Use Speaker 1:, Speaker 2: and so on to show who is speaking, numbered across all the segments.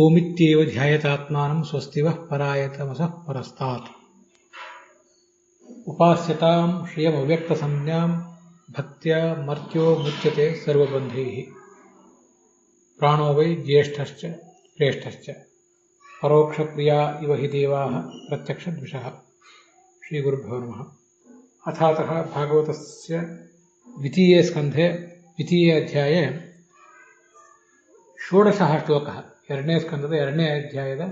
Speaker 1: ಓಮಿತ್ಯೇವ ಧ್ಯಾಯತಾತ್ಮಾನಂ ಸ್ವಸ್ತಿವಃ ಪರಾಯತಮಸಃ ಪರಸ್ತಾತ್. ಉಪಾಸ್ಯತಾಂ ಶ್ರಿಯಮವ್ಯಕ್ತಸಂಜ್ಞಾಂ ಭಕ್ತ್ಯಾ ಮರ್ತ್ಯೋ ಮುಚ್ಯತೆ ಸರ್ವಬಂಧೈಃ. ಪ್ರಾಣೋ Y ಜ್ಯೇಷ್ಠಶ್ಚ ಪ್ರೇಷ್ಠಶ್ಚ ಪರೋಕ್ಷಪ್ರಿಯಾ ಇವ ಹಿ ದೇವಾಃ ಪ್ರತ್ಯಕ್ಷದ್ವಿಷಃ. ಶ್ರೀಗುರುಭ್ಯೋ ನಮಃ. ಅಥಾತಃ ಭಾಗವತಸ್ಯ ದ್ವಿತೀಯೇ ಸ್ಕಂಧೆ ದ್ವಿತೀಯೇ ಅಧ್ಯಾಯೇ ಷೋಡಶಃ ಶ್ಲೋಕಃ. ಎರಡನೇ ಸ್ಕಂದದ ಎರಡನೇ ಅಧ್ಯಾಯದ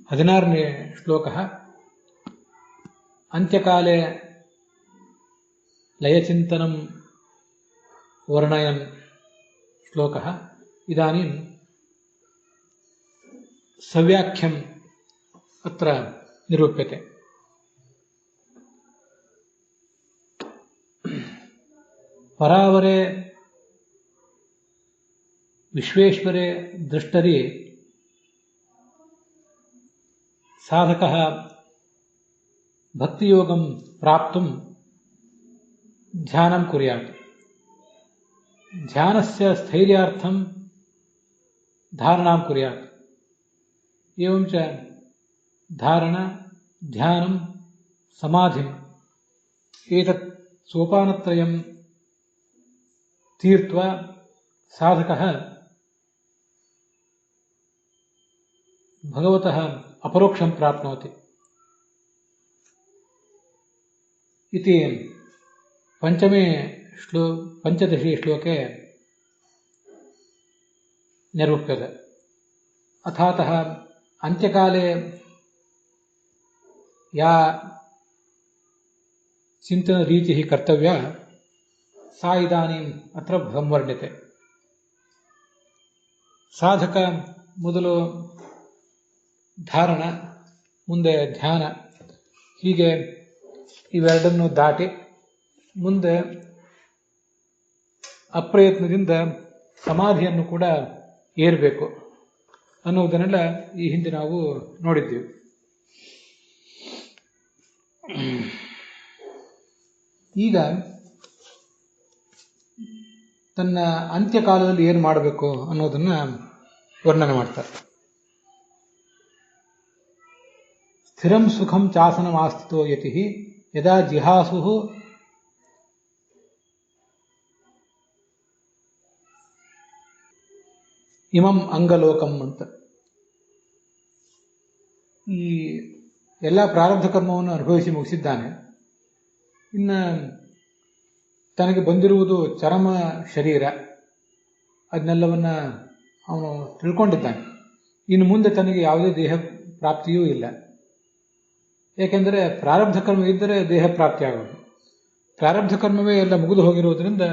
Speaker 1: 16ನೇ ಶ್ಲೋಕಃ. ಅಂತ್ಯಕಾಲೇ ಲಯಚಿಂತನಂ ವರ್ಣಯನ್ ಶ್ಲೋಕಃ. ಇದಾನೀಂ ಸವ್ಯಾಖ್ಯಂ ಅತ್ರ ನಿರೂಪ್ಯತೆ. ಪರಾವರೇ ವಿಶ್ವೇಶ್ವರೇ ದೃಷ್ಟರಿ ಸಾಧಕಃ ಭಕ್ತಿಯೋಗಂ ಪ್ರಾಪ್ತುಂ ಧ್ಯಾನಂ ಕುರ್ಯಾತ್. ಧ್ಯಾನಸ್ಯ ಸ್ಥೈರ್ಯಾರ್ಥಂ ಧಾರಣಾಂ ಕುರ್ಯಾತ್. ಏವಂಚ ಧಾರಣ ಧ್ಯಾನಂ ಸಮಾಧಿಂ ಏತತ್ ಸೋಪಾನತ್ರಯಂ ತೀರ್ತ್ವಾ ಸಾಧಕಃ ಭಗವತಃ ಅಪರೋಕ್ಷಂ ಪ್ರಾಪ್ನೋತಿ ಇತಿ ಪಂಚದಶಿ ಶ್ಲೋಕೆ ನಿರೂಪ್ಯತೆ. ಅಥಾತಃ ಅಂತ್ಯಕಾಲೇ ಯಾ ಚಿಂತನ ರೀತಿ ಕರ್ತವ್ಯ ಸಾ ಇದಾನೀಂ ಅತ್ರ ಸಂವರ್ಣ್ಯತೆ. ಸಾಧಕ ಮೊದಲು ಧಾರಣ, ಮುಂದೆ ಧ್ಯಾನ, ಹೀಗೆ ಇವೆರಡನ್ನು ದಾಟಿ ಮುಂದೆ ಅಪ್ರಯತ್ನದಿಂದ ಸಮಾಧಿಯನ್ನು ಕೂಡ ಏರಬೇಕು ಅನ್ನುವುದನ್ನೆಲ್ಲ ಈ ಹಿಂದೆ ನಾವು ನೋಡಿದ್ದೇವೆ. ಈಗ ತನ್ನ ಅಂತ್ಯಕಾಲದಲ್ಲಿ ಏನು ಮಾಡಬೇಕು ಅನ್ನೋದನ್ನ ವರ್ಣನೆ ಮಾಡ್ತಾರೆ. ಸ್ಥಿರಂ ಸುಖಂ ಚಾಸನಮಾಸ್ಥಿತೋ ಯತಿ ಯದಾ ಜಿಹಾಸು ಇಮಂ ಅಂಗಲೋಕಂ ಅಂತ. ಈ ಎಲ್ಲ ಪ್ರಾರಬ್ಧ ಕರ್ಮವನ್ನು ಅನುಭವಿಸಿ ಮುಗಿಸಿದ್ದಾನೆ. ಇನ್ನು ತನಗೆ ಬಂದಿರುವುದು ಚರಮ ಶರೀರ, ಅದನ್ನೆಲ್ಲವನ್ನ ಅವನು ತಿಳ್ಕೊಂಡಿದ್ದಾನೆ. ಇನ್ನು ಮುಂದೆ ತನಗೆ ಯಾವುದೇ ದೇಹ ಪ್ರಾಪ್ತಿಯೂ ಇಲ್ಲ. ಏಕೆಂದರೆ ಪ್ರಾರಬ್ಧ ಕರ್ಮ ಇದ್ದರೆ ದೇಹ ಪ್ರಾಪ್ತಿ ಆಗೋದು. ಪ್ರಾರಬ್ಧ ಕರ್ಮವೇ ಎಲ್ಲ ಮುಗಿದು ಹೋಗಿರುವುದರಿಂದ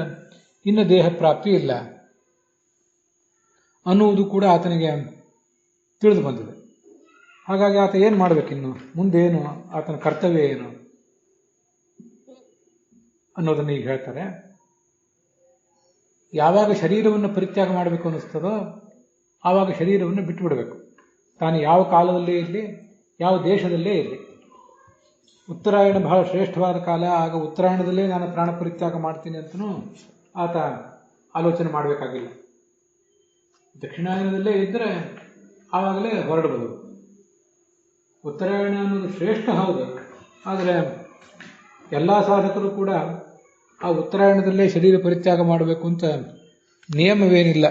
Speaker 1: ಇನ್ನು ದೇಹ ಪ್ರಾಪ್ತಿ ಇಲ್ಲ ಅನ್ನುವುದು ಕೂಡ ಆತನಿಗೆ ತಿಳಿದು ಬಂದಿದೆ. ಹಾಗಾಗಿ ಆತ ಏನು ಮಾಡಬೇಕಿನ್ನು, ಮುಂದೇನು, ಆತನ ಕರ್ತವ್ಯ ಏನು ಅನ್ನೋದನ್ನು ಈಗ ಹೇಳ್ತಾರೆ. ಯಾವಾಗ ಶರೀರವನ್ನು ಪರಿತ್ಯಾಗ ಮಾಡಬೇಕು ಅನ್ನಿಸ್ತದೋ ಆವಾಗ ಶರೀರವನ್ನು ಬಿಟ್ಟುಬಿಡಬೇಕು. ತಾನು ಯಾವ ಕಾಲದಲ್ಲೇ ಇರಲಿ, ಯಾವ ದೇಶದಲ್ಲೇ ಇರಲಿ. ಉತ್ತರಾಯಣ ಬಹಳ ಶ್ರೇಷ್ಠವಾದ ಕಾಲ, ಆಗ ಉತ್ತರಾಯಣದಲ್ಲೇ ನಾನು ಪ್ರಾಣ ಪರಿತ್ಯಾಗ ಮಾಡ್ತೀನಿ ಅಂತಲೂ ಆತ ಆಲೋಚನೆ ಮಾಡಬೇಕಾಗಿಲ್ಲ. ದಕ್ಷಿಣಾಯನದಲ್ಲೇ ಇದ್ದರೆ ಆವಾಗಲೇ ಹೊರಡಬಹುದು. ಉತ್ತರಾಯಣ ಅನ್ನೋದು ಶ್ರೇಷ್ಠ ಹೌದು, ಆದರೆ ಎಲ್ಲ ಸಾಧಕರು ಕೂಡ ಆ ಉತ್ತರಾಯಣದಲ್ಲೇ ಶರೀರ ಪರಿತ್ಯಾಗ ಮಾಡಬೇಕು ಅಂತ ನಿಯಮವೇನಿಲ್ಲ.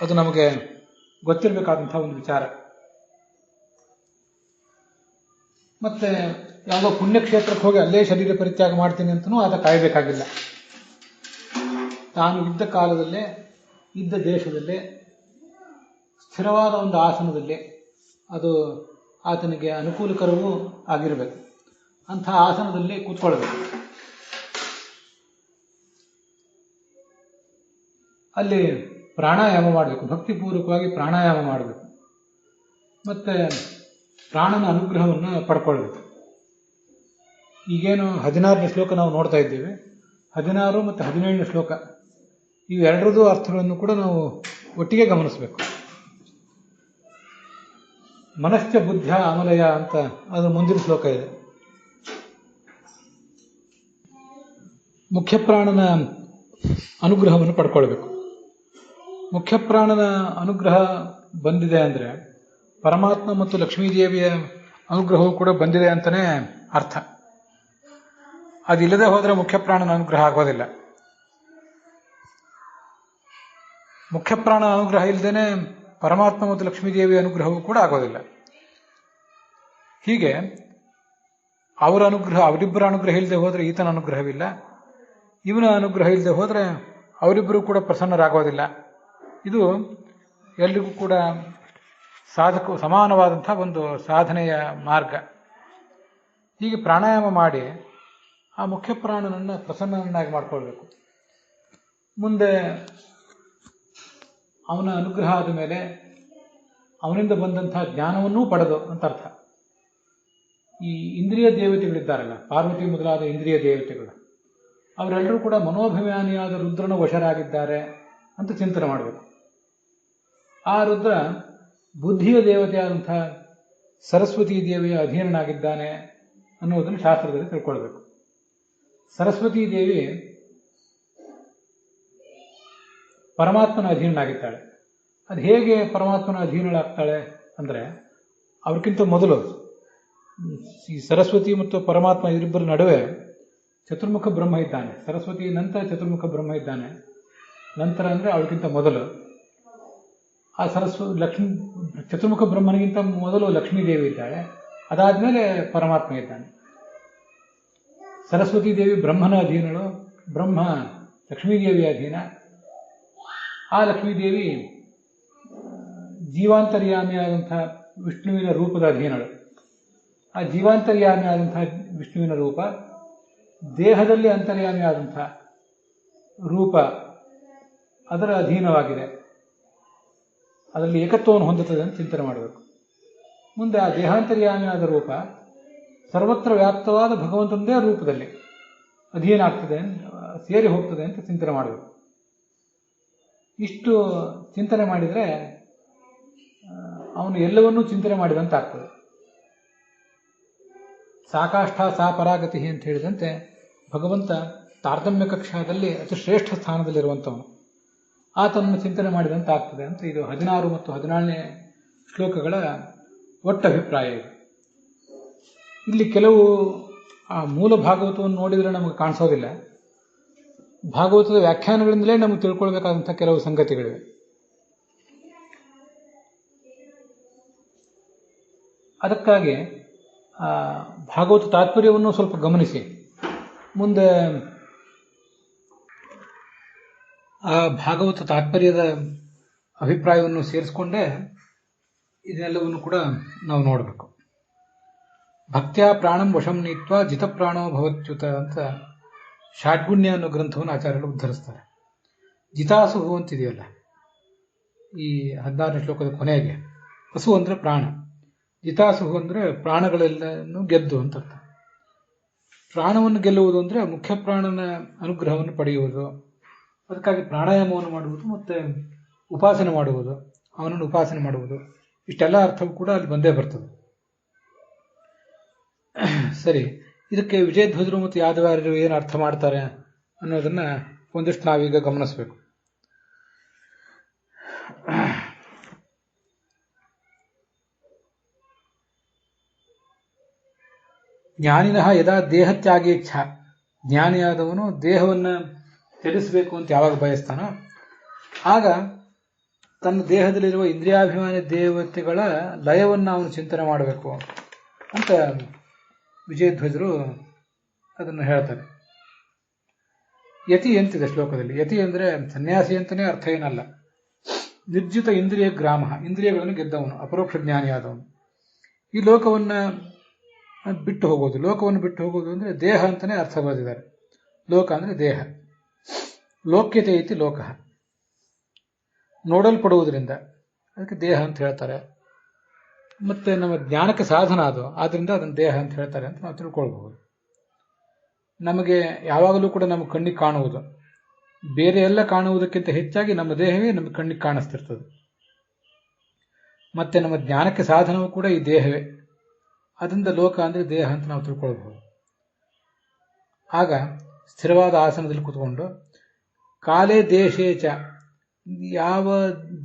Speaker 1: ಅದು ನಮಗೆ ಗೊತ್ತಿರಬೇಕಾದಂಥ ಒಂದು ವಿಚಾರ. ಮತ್ತೆ ಯಾವುದೋ ಪುಣ್ಯಕ್ಷೇತ್ರಕ್ಕೆ ಹೋಗಿ ಅಲ್ಲೇ ಶರೀರ ಪರಿತ್ಯಾಗ ಮಾಡ್ತೀನಿ ಅಂತಲೂ ಆತ ಕಾಯಬೇಕಾಗಿಲ್ಲ. ತಾನು ಇದ್ದ ಕಾಲದಲ್ಲೇ, ಇದ್ದ ದೇಶದಲ್ಲೇ, ಸ್ಥಿರವಾದ ಒಂದು ಆಸನದಲ್ಲಿ, ಅದು ಆತನಿಗೆ ಅನುಕೂಲಕರವೂ ಆಗಿರಬೇಕು. ಅಂಥ ಆಸನದಲ್ಲಿ ಕೂತ್ಕೊಳ್ಬೇಕು. ಅಲ್ಲಿ ಪ್ರಾಣಾಯಾಮ ಮಾಡಬೇಕು, ಭಕ್ತಿಪೂರ್ವಕವಾಗಿ ಪ್ರಾಣಾಯಾಮ ಮಾಡಬೇಕು. ಮತ್ತೆ ಪ್ರಾಣನ ಅನುಗ್ರಹವನ್ನು ಪಡ್ಕೊಳ್ಬೇಕು. ಈಗೇನು 16ನೇ ಶ್ಲೋಕ ನಾವು ನೋಡ್ತಾ ಇದ್ದೇವೆ, 16 ಮತ್ತು 17ನೇ ಶ್ಲೋಕ ಇವೆರಡರದ್ದು ಅರ್ಥಗಳನ್ನು ಕೂಡ ನಾವು ಒಟ್ಟಿಗೆ ಗಮನಿಸಬೇಕು. ಮನಶ್ಚ ಬುದ್ಧ ಅಮಲಯ ಅಂತ ಅದು ಮುಂದಿನ ಶ್ಲೋಕ ಇದೆ. ಮುಖ್ಯ ಪ್ರಾಣನ ಅನುಗ್ರಹವನ್ನು ಪಡ್ಕೊಳ್ಬೇಕು. ಮುಖ್ಯ ಪ್ರಾಣನ ಅನುಗ್ರಹ ಬಂದಿದೆ ಅಂದರೆ ಪರಮಾತ್ಮ ಮತ್ತು ಲಕ್ಷ್ಮೀದೇವಿಯ ಅನುಗ್ರಹವು ಕೂಡ ಬಂದಿದೆ ಅಂತಲೇ ಅರ್ಥ. ಅದಿಲ್ಲದೆ ಹೋದರೆ ಮುಖ್ಯ ಪ್ರಾಣನ ಅನುಗ್ರಹ ಆಗೋದಿಲ್ಲ. ಮುಖ್ಯ ಪ್ರಾಣನ ಅನುಗ್ರಹ ಇಲ್ಲದೇನೆ ಪರಮಾತ್ಮ ಮತ್ತು ಲಕ್ಷ್ಮೀದೇವಿಯ ಅನುಗ್ರಹವೂ ಕೂಡ ಆಗೋದಿಲ್ಲ. ಹೀಗೆ ಅವರಿಬ್ಬರ ಅನುಗ್ರಹ ಇಲ್ಲದೆ ಹೋದರೆ ಈತನ ಅನುಗ್ರಹವಿಲ್ಲ, ಇವನ ಅನುಗ್ರಹ ಇಲ್ಲದೆ ಹೋದರೆ ಅವರಿಬ್ಬರು ಕೂಡ ಪ್ರಸನ್ನರಾಗೋದಿಲ್ಲ. ಇದು ಎಲ್ರಿಗೂ ಕೂಡ ಸಮಾನವಾದಂಥ ಒಂದು ಸಾಧನೆಯ ಮಾರ್ಗ. ಹೀಗೆ ಪ್ರಾಣಾಯಾಮ ಮಾಡಿ ಆ ಮುಖ್ಯ ಪ್ರಾಣನನ್ನು ಪ್ರಸನ್ನನನ್ನಾಗಿ ಮಾಡಿಕೊಳ್ಬೇಕು. ಮುಂದೆ ಅವನ ಅನುಗ್ರಹ ಆದ ಮೇಲೆ ಅವನಿಂದ ಬಂದಂತಹ ಜ್ಞಾನವನ್ನೂ ಪಡೆದು ಅಂತ ಅರ್ಥ. ಈ ಇಂದ್ರಿಯ ದೇವತೆಗಳಿದ್ದಾರಲ್ಲ, ಪಾರ್ವತಿ ಮೊದಲಾದ ಇಂದ್ರಿಯ ದೇವತೆಗಳು, ಅವರೆಲ್ಲರೂ ಕೂಡ ಮನೋಭಿಮಾನಿಯಾದ ರುದ್ರನ ವಶರಾಗಿದ್ದಾರೆ ಅಂತ ಚಿಂತನೆ ಮಾಡಬೇಕು. ಆ ರುದ್ರ ಬುದ್ಧಿಯ ದೇವತೆಯಾದಂಥ ಸರಸ್ವತಿ ದೇವಿಯ ಅಧೀನನಾಗಿದ್ದಾನೆ ಅನ್ನೋದನ್ನು ಶಾಸ್ತ್ರದಲ್ಲಿ ತಿಳ್ಕೊಳ್ಬೇಕು. ಸರಸ್ವತೀ ದೇವಿ ಪರಮಾತ್ಮನ ಅಧೀನನಾಗಿದ್ದಾಳೆ. ಅದು ಹೇಗೆ ಪರಮಾತ್ಮನ ಅಧೀನಳಾಗ್ತಾಳೆ ಅಂದರೆ, ಅವ್ರಿಗಿಂತ ಮೊದಲು ಈ ಸರಸ್ವತಿ ಮತ್ತು ಪರಮಾತ್ಮ ಇವರಿಬ್ಬರ ನಡುವೆ ಚತುರ್ಮುಖ ಬ್ರಹ್ಮ ಇದ್ದಾನೆ. ಸರಸ್ವತಿ ನಂತರ ಚತುರ್ಮುಖ ಬ್ರಹ್ಮ ಇದ್ದಾನೆ. ನಂತರ ಅಂದರೆ ಅವಳಿಗಿಂತ ಮೊದಲು ಆ ಚತುರ್ಮುಖ ಬ್ರಹ್ಮನಿಗಿಂತ ಮೊದಲು ಲಕ್ಷ್ಮೀ ದೇವಿ ಇದ್ದಾಳೆ. ಅದಾದ್ಮೇಲೆ ಪರಮಾತ್ಮ ಇದ್ದಾನೆ. ಸರಸ್ವತೀ ದೇವಿ ಬ್ರಹ್ಮನ ಅಧೀನಳು, ಬ್ರಹ್ಮ ಲಕ್ಷ್ಮೀದೇವಿಯ ಅಧೀನ. ಆ ಲಕ್ಷ್ಮೀದೇವಿ ಜೀವಾಂತರ್ಯಾಮಿಯಾದಂಥ ವಿಷ್ಣುವಿನ ರೂಪದ ಅಧೀನಳು. ಆ ಜೀವಾಂತರ್ಯಾಮಿಯಾದಂಥ ವಿಷ್ಣುವಿನ ರೂಪ ದೇಹದಲ್ಲಿ ಅಂತರ್ಯಾಮಿಯಾದಂಥ ರೂಪ ಅದರ ಅಧೀನವಾಗಿದೆ. ಅದರಲ್ಲಿ ಏಕತ್ವವನ್ನು ಹೊಂದುತ್ತದೆ ಅಂತ ಚಿಂತನೆ ಮಾಡಬೇಕು. ಮುಂದೆ ಆ ದೇಹಾಂತರ್ಯಾಮಿಯಾದ ರೂಪ ಸರ್ವತ್ರ ವ್ಯಾಪ್ತವಾದ ಭಗವಂತನದೇ ರೂಪದಲ್ಲಿ ಅಧೀನ ಆಗ್ತದೆ, ಸೇರಿ ಹೋಗ್ತದೆ ಅಂತ ಚಿಂತನೆ ಮಾಡಬೇಕು. ಇಷ್ಟು ಚಿಂತನೆ ಮಾಡಿದರೆ ಅವನು ಎಲ್ಲವನ್ನೂ ಚಿಂತನೆ ಮಾಡಿದಂತಾಗ್ತದೆ. ಸಾಕಾಷ್ಠ ಸಾ ಪರಾಗತಿ ಅಂತ ಹೇಳಿದಂತೆ ಭಗವಂತ ತಾರತಮ್ಯ ಕಕ್ಷಾದಲ್ಲಿ ಅತಿ ಶ್ರೇಷ್ಠ ಸ್ಥಾನದಲ್ಲಿರುವಂಥವನು. ಆತನನ್ನು ಚಿಂತನೆ ಮಾಡಿದಂತಾಗ್ತದೆ ಅಂತ ಇದು 16 ಮತ್ತು 17ನೇ ಶ್ಲೋಕಗಳ ಒಟ್ಟು ಅಭಿಪ್ರಾಯ ಇದೆ. ಇಲ್ಲಿ ಕೆಲವು ಆ ಮೂಲ ಭಾಗವತವನ್ನು ನೋಡಿದರೆ ನಮಗೆ ಕಾಣಿಸೋದಿಲ್ಲ. ಭಾಗವತದ ವ್ಯಾಖ್ಯಾನಗಳಿಂದಲೇ ನಮಗೆ ತಿಳ್ಕೊಳ್ಬೇಕಾದಂಥ ಕೆಲವು ಸಂಗತಿಗಳಿವೆ. ಅದಕ್ಕಾಗಿ ಭಾಗವತ ತಾತ್ಪರ್ಯವನ್ನು ಸ್ವಲ್ಪ ಗಮನಿಸಿ ಮುಂದೆ ಆ ಭಾಗವತ ತಾತ್ಪರ್ಯದ ಅಭಿಪ್ರಾಯವನ್ನು ಸೇರಿಸಿಕೊಂಡೇ ಇದೆಲ್ಲವನ್ನು ಕೂಡ ನಾವು ನೋಡಬೇಕು. ಭಕ್ತ್ಯಾ ಪ್ರಾಣಂ ವಶಂ ನೀತ್ವಾ ಜಿತಪ್ರಾಣೋ ಭವತ್ಯುತ ಅಂತ ಷಾಡ್ಗುಣ್ಯ ಅನ್ನೋ ಗ್ರಂಥವನ್ನು ಆಚಾರ್ಯರು ಉದ್ಧರಿಸ್ತಾರೆ. ಜಿತಾಸು ಅಂತಿದೆಯಲ್ಲ ಈ 16ನೇ ಶ್ಲೋಕದ ಕೊನೆಗೆ, ಹಸು ಅಂದರೆ ಪ್ರಾಣ, ಜಿತಾಸು ಅಂದರೆ ಪ್ರಾಣಗಳೆಲ್ಲನೂ ಗೆದ್ದು ಅಂತ ಅರ್ಥ. ಪ್ರಾಣವನ್ನು ಗೆಲ್ಲುವುದು ಅಂದರೆ ಮುಖ್ಯ ಪ್ರಾಣನ ಅನುಗ್ರಹವನ್ನು ಪಡೆಯುವುದು. ಅದಕ್ಕಾಗಿ ಪ್ರಾಣಾಯಾಮವನ್ನು ಮಾಡುವುದು ಮತ್ತು ಉಪಾಸನೆ ಮಾಡುವುದು, ಅವನನ್ನು ಉಪಾಸನೆ ಮಾಡುವುದು, ಇಷ್ಟೆಲ್ಲ ಅರ್ಥವೂ ಕೂಡ ಅಲ್ಲಿ ಬಂದೇ ಬರ್ತದೆ. ಸರಿ, ಇದಕ್ಕೆ ವಿಜಯಧ್ವಜರು ಮತ್ತು ಯಾದವಾರ್ಯರು ಏನು ಅರ್ಥ ಮಾಡ್ತಾರೆ ಅನ್ನೋದನ್ನ ಒಂದಿಷ್ಟು ನಾವೀಗ ಗಮನಿಸಬೇಕು. ಜ್ಞಾನಿನಃ ಯದಾ ದೇಹತ್ಯಾಗೇಚ್ಛ, ಜ್ಞಾನಿಯಾದವನು ದೇಹವನ್ನು ತ್ಯಜಿಸಬೇಕು ಅಂತ ಯಾವಾಗ ಬಯಸ್ತಾನೋ ಆಗ ತನ್ನ ದೇಹದಲ್ಲಿರುವ ಇಂದ್ರಿಯಾಭಿಮಾನಿ ದೇವತೆಗಳ ಲಯವನ್ನು ಅವನು ಚಿಂತನೆ ಮಾಡಬೇಕು ಅಂತ ವಿಜಯಧ್ವಜರು ಅದನ್ನು ಹೇಳ್ತಾರೆ. ಯತಿ ಅಂತಿದೆ ಶ್ಲೋಕದಲ್ಲಿ. ಯತಿ ಅಂದರೆ ಸನ್ಯಾಸಿ ಅಂತಲೇ ಅರ್ಥ ಏನಲ್ಲ. ನಿರ್ಜಿತ ಇಂದ್ರಿಯ ಗ್ರಾಮ, ಇಂದ್ರಿಯಗಳನ್ನು ಗೆದ್ದವನು, ಅಪರೋಕ್ಷ ಜ್ಞಾನಿಯಾದವನು. ಈ ಲೋಕವನ್ನು ಬಿಟ್ಟು ಹೋಗೋದು, ಲೋಕವನ್ನು ಬಿಟ್ಟು ಹೋಗೋದು ಅಂದರೆ ದೇಹ ಅಂತಲೇ ಅರ್ಥ ಬರೆದಿದ್ದಾರೆ. ಲೋಕ ಅಂದರೆ ದೇಹ. ಲೋಕ್ಯತೆ ಐತಿ ಲೋಕ, ನೋಡಲ್ಪಡುವುದರಿಂದ ಅದಕ್ಕೆ ದೇಹ ಅಂತ ಹೇಳ್ತಾರೆ. ಮತ್ತೆ ನಮ್ಮ ಜ್ಞಾನಕ್ಕೆ ಸಾಧನ ಅದು, ಆದ್ದರಿಂದ ಅದನ್ನು ದೇಹ ಅಂತ ಹೇಳ್ತಾರೆ ಅಂತ ನಾವು ತಿಳ್ಕೊಳ್ಬಹುದು. ನಮಗೆ ಯಾವಾಗಲೂ ಕೂಡ ನಮ್ಮ ಕಣ್ಣಿಗೆ ಕಾಣುವುದು, ಬೇರೆ ಎಲ್ಲ ಕಾಣುವುದಕ್ಕಿಂತ ಹೆಚ್ಚಾಗಿ ನಮ್ಮ ದೇಹವೇ ನಮ್ಮ ಕಣ್ಣಿಗೆ ಕಾಣಿಸ್ತಿರ್ತದೆ. ಮತ್ತೆ ನಮ್ಮ ಜ್ಞಾನಕ್ಕೆ ಸಾಧನವೂ ಕೂಡ ಈ ದೇಹವೇ. ಅದರಿಂದ ಲೋಕ ಅಂದರೆ ದೇಹ ಅಂತ ನಾವು ತಿಳ್ಕೊಳ್ಬಹುದು. ಆಗ ಸ್ಥಿರವಾದ ಆಸನದಲ್ಲಿ ಕೂತ್ಕೊಂಡು ಕಾಲೇ ದೇಶೇ ಚ ಯಾವ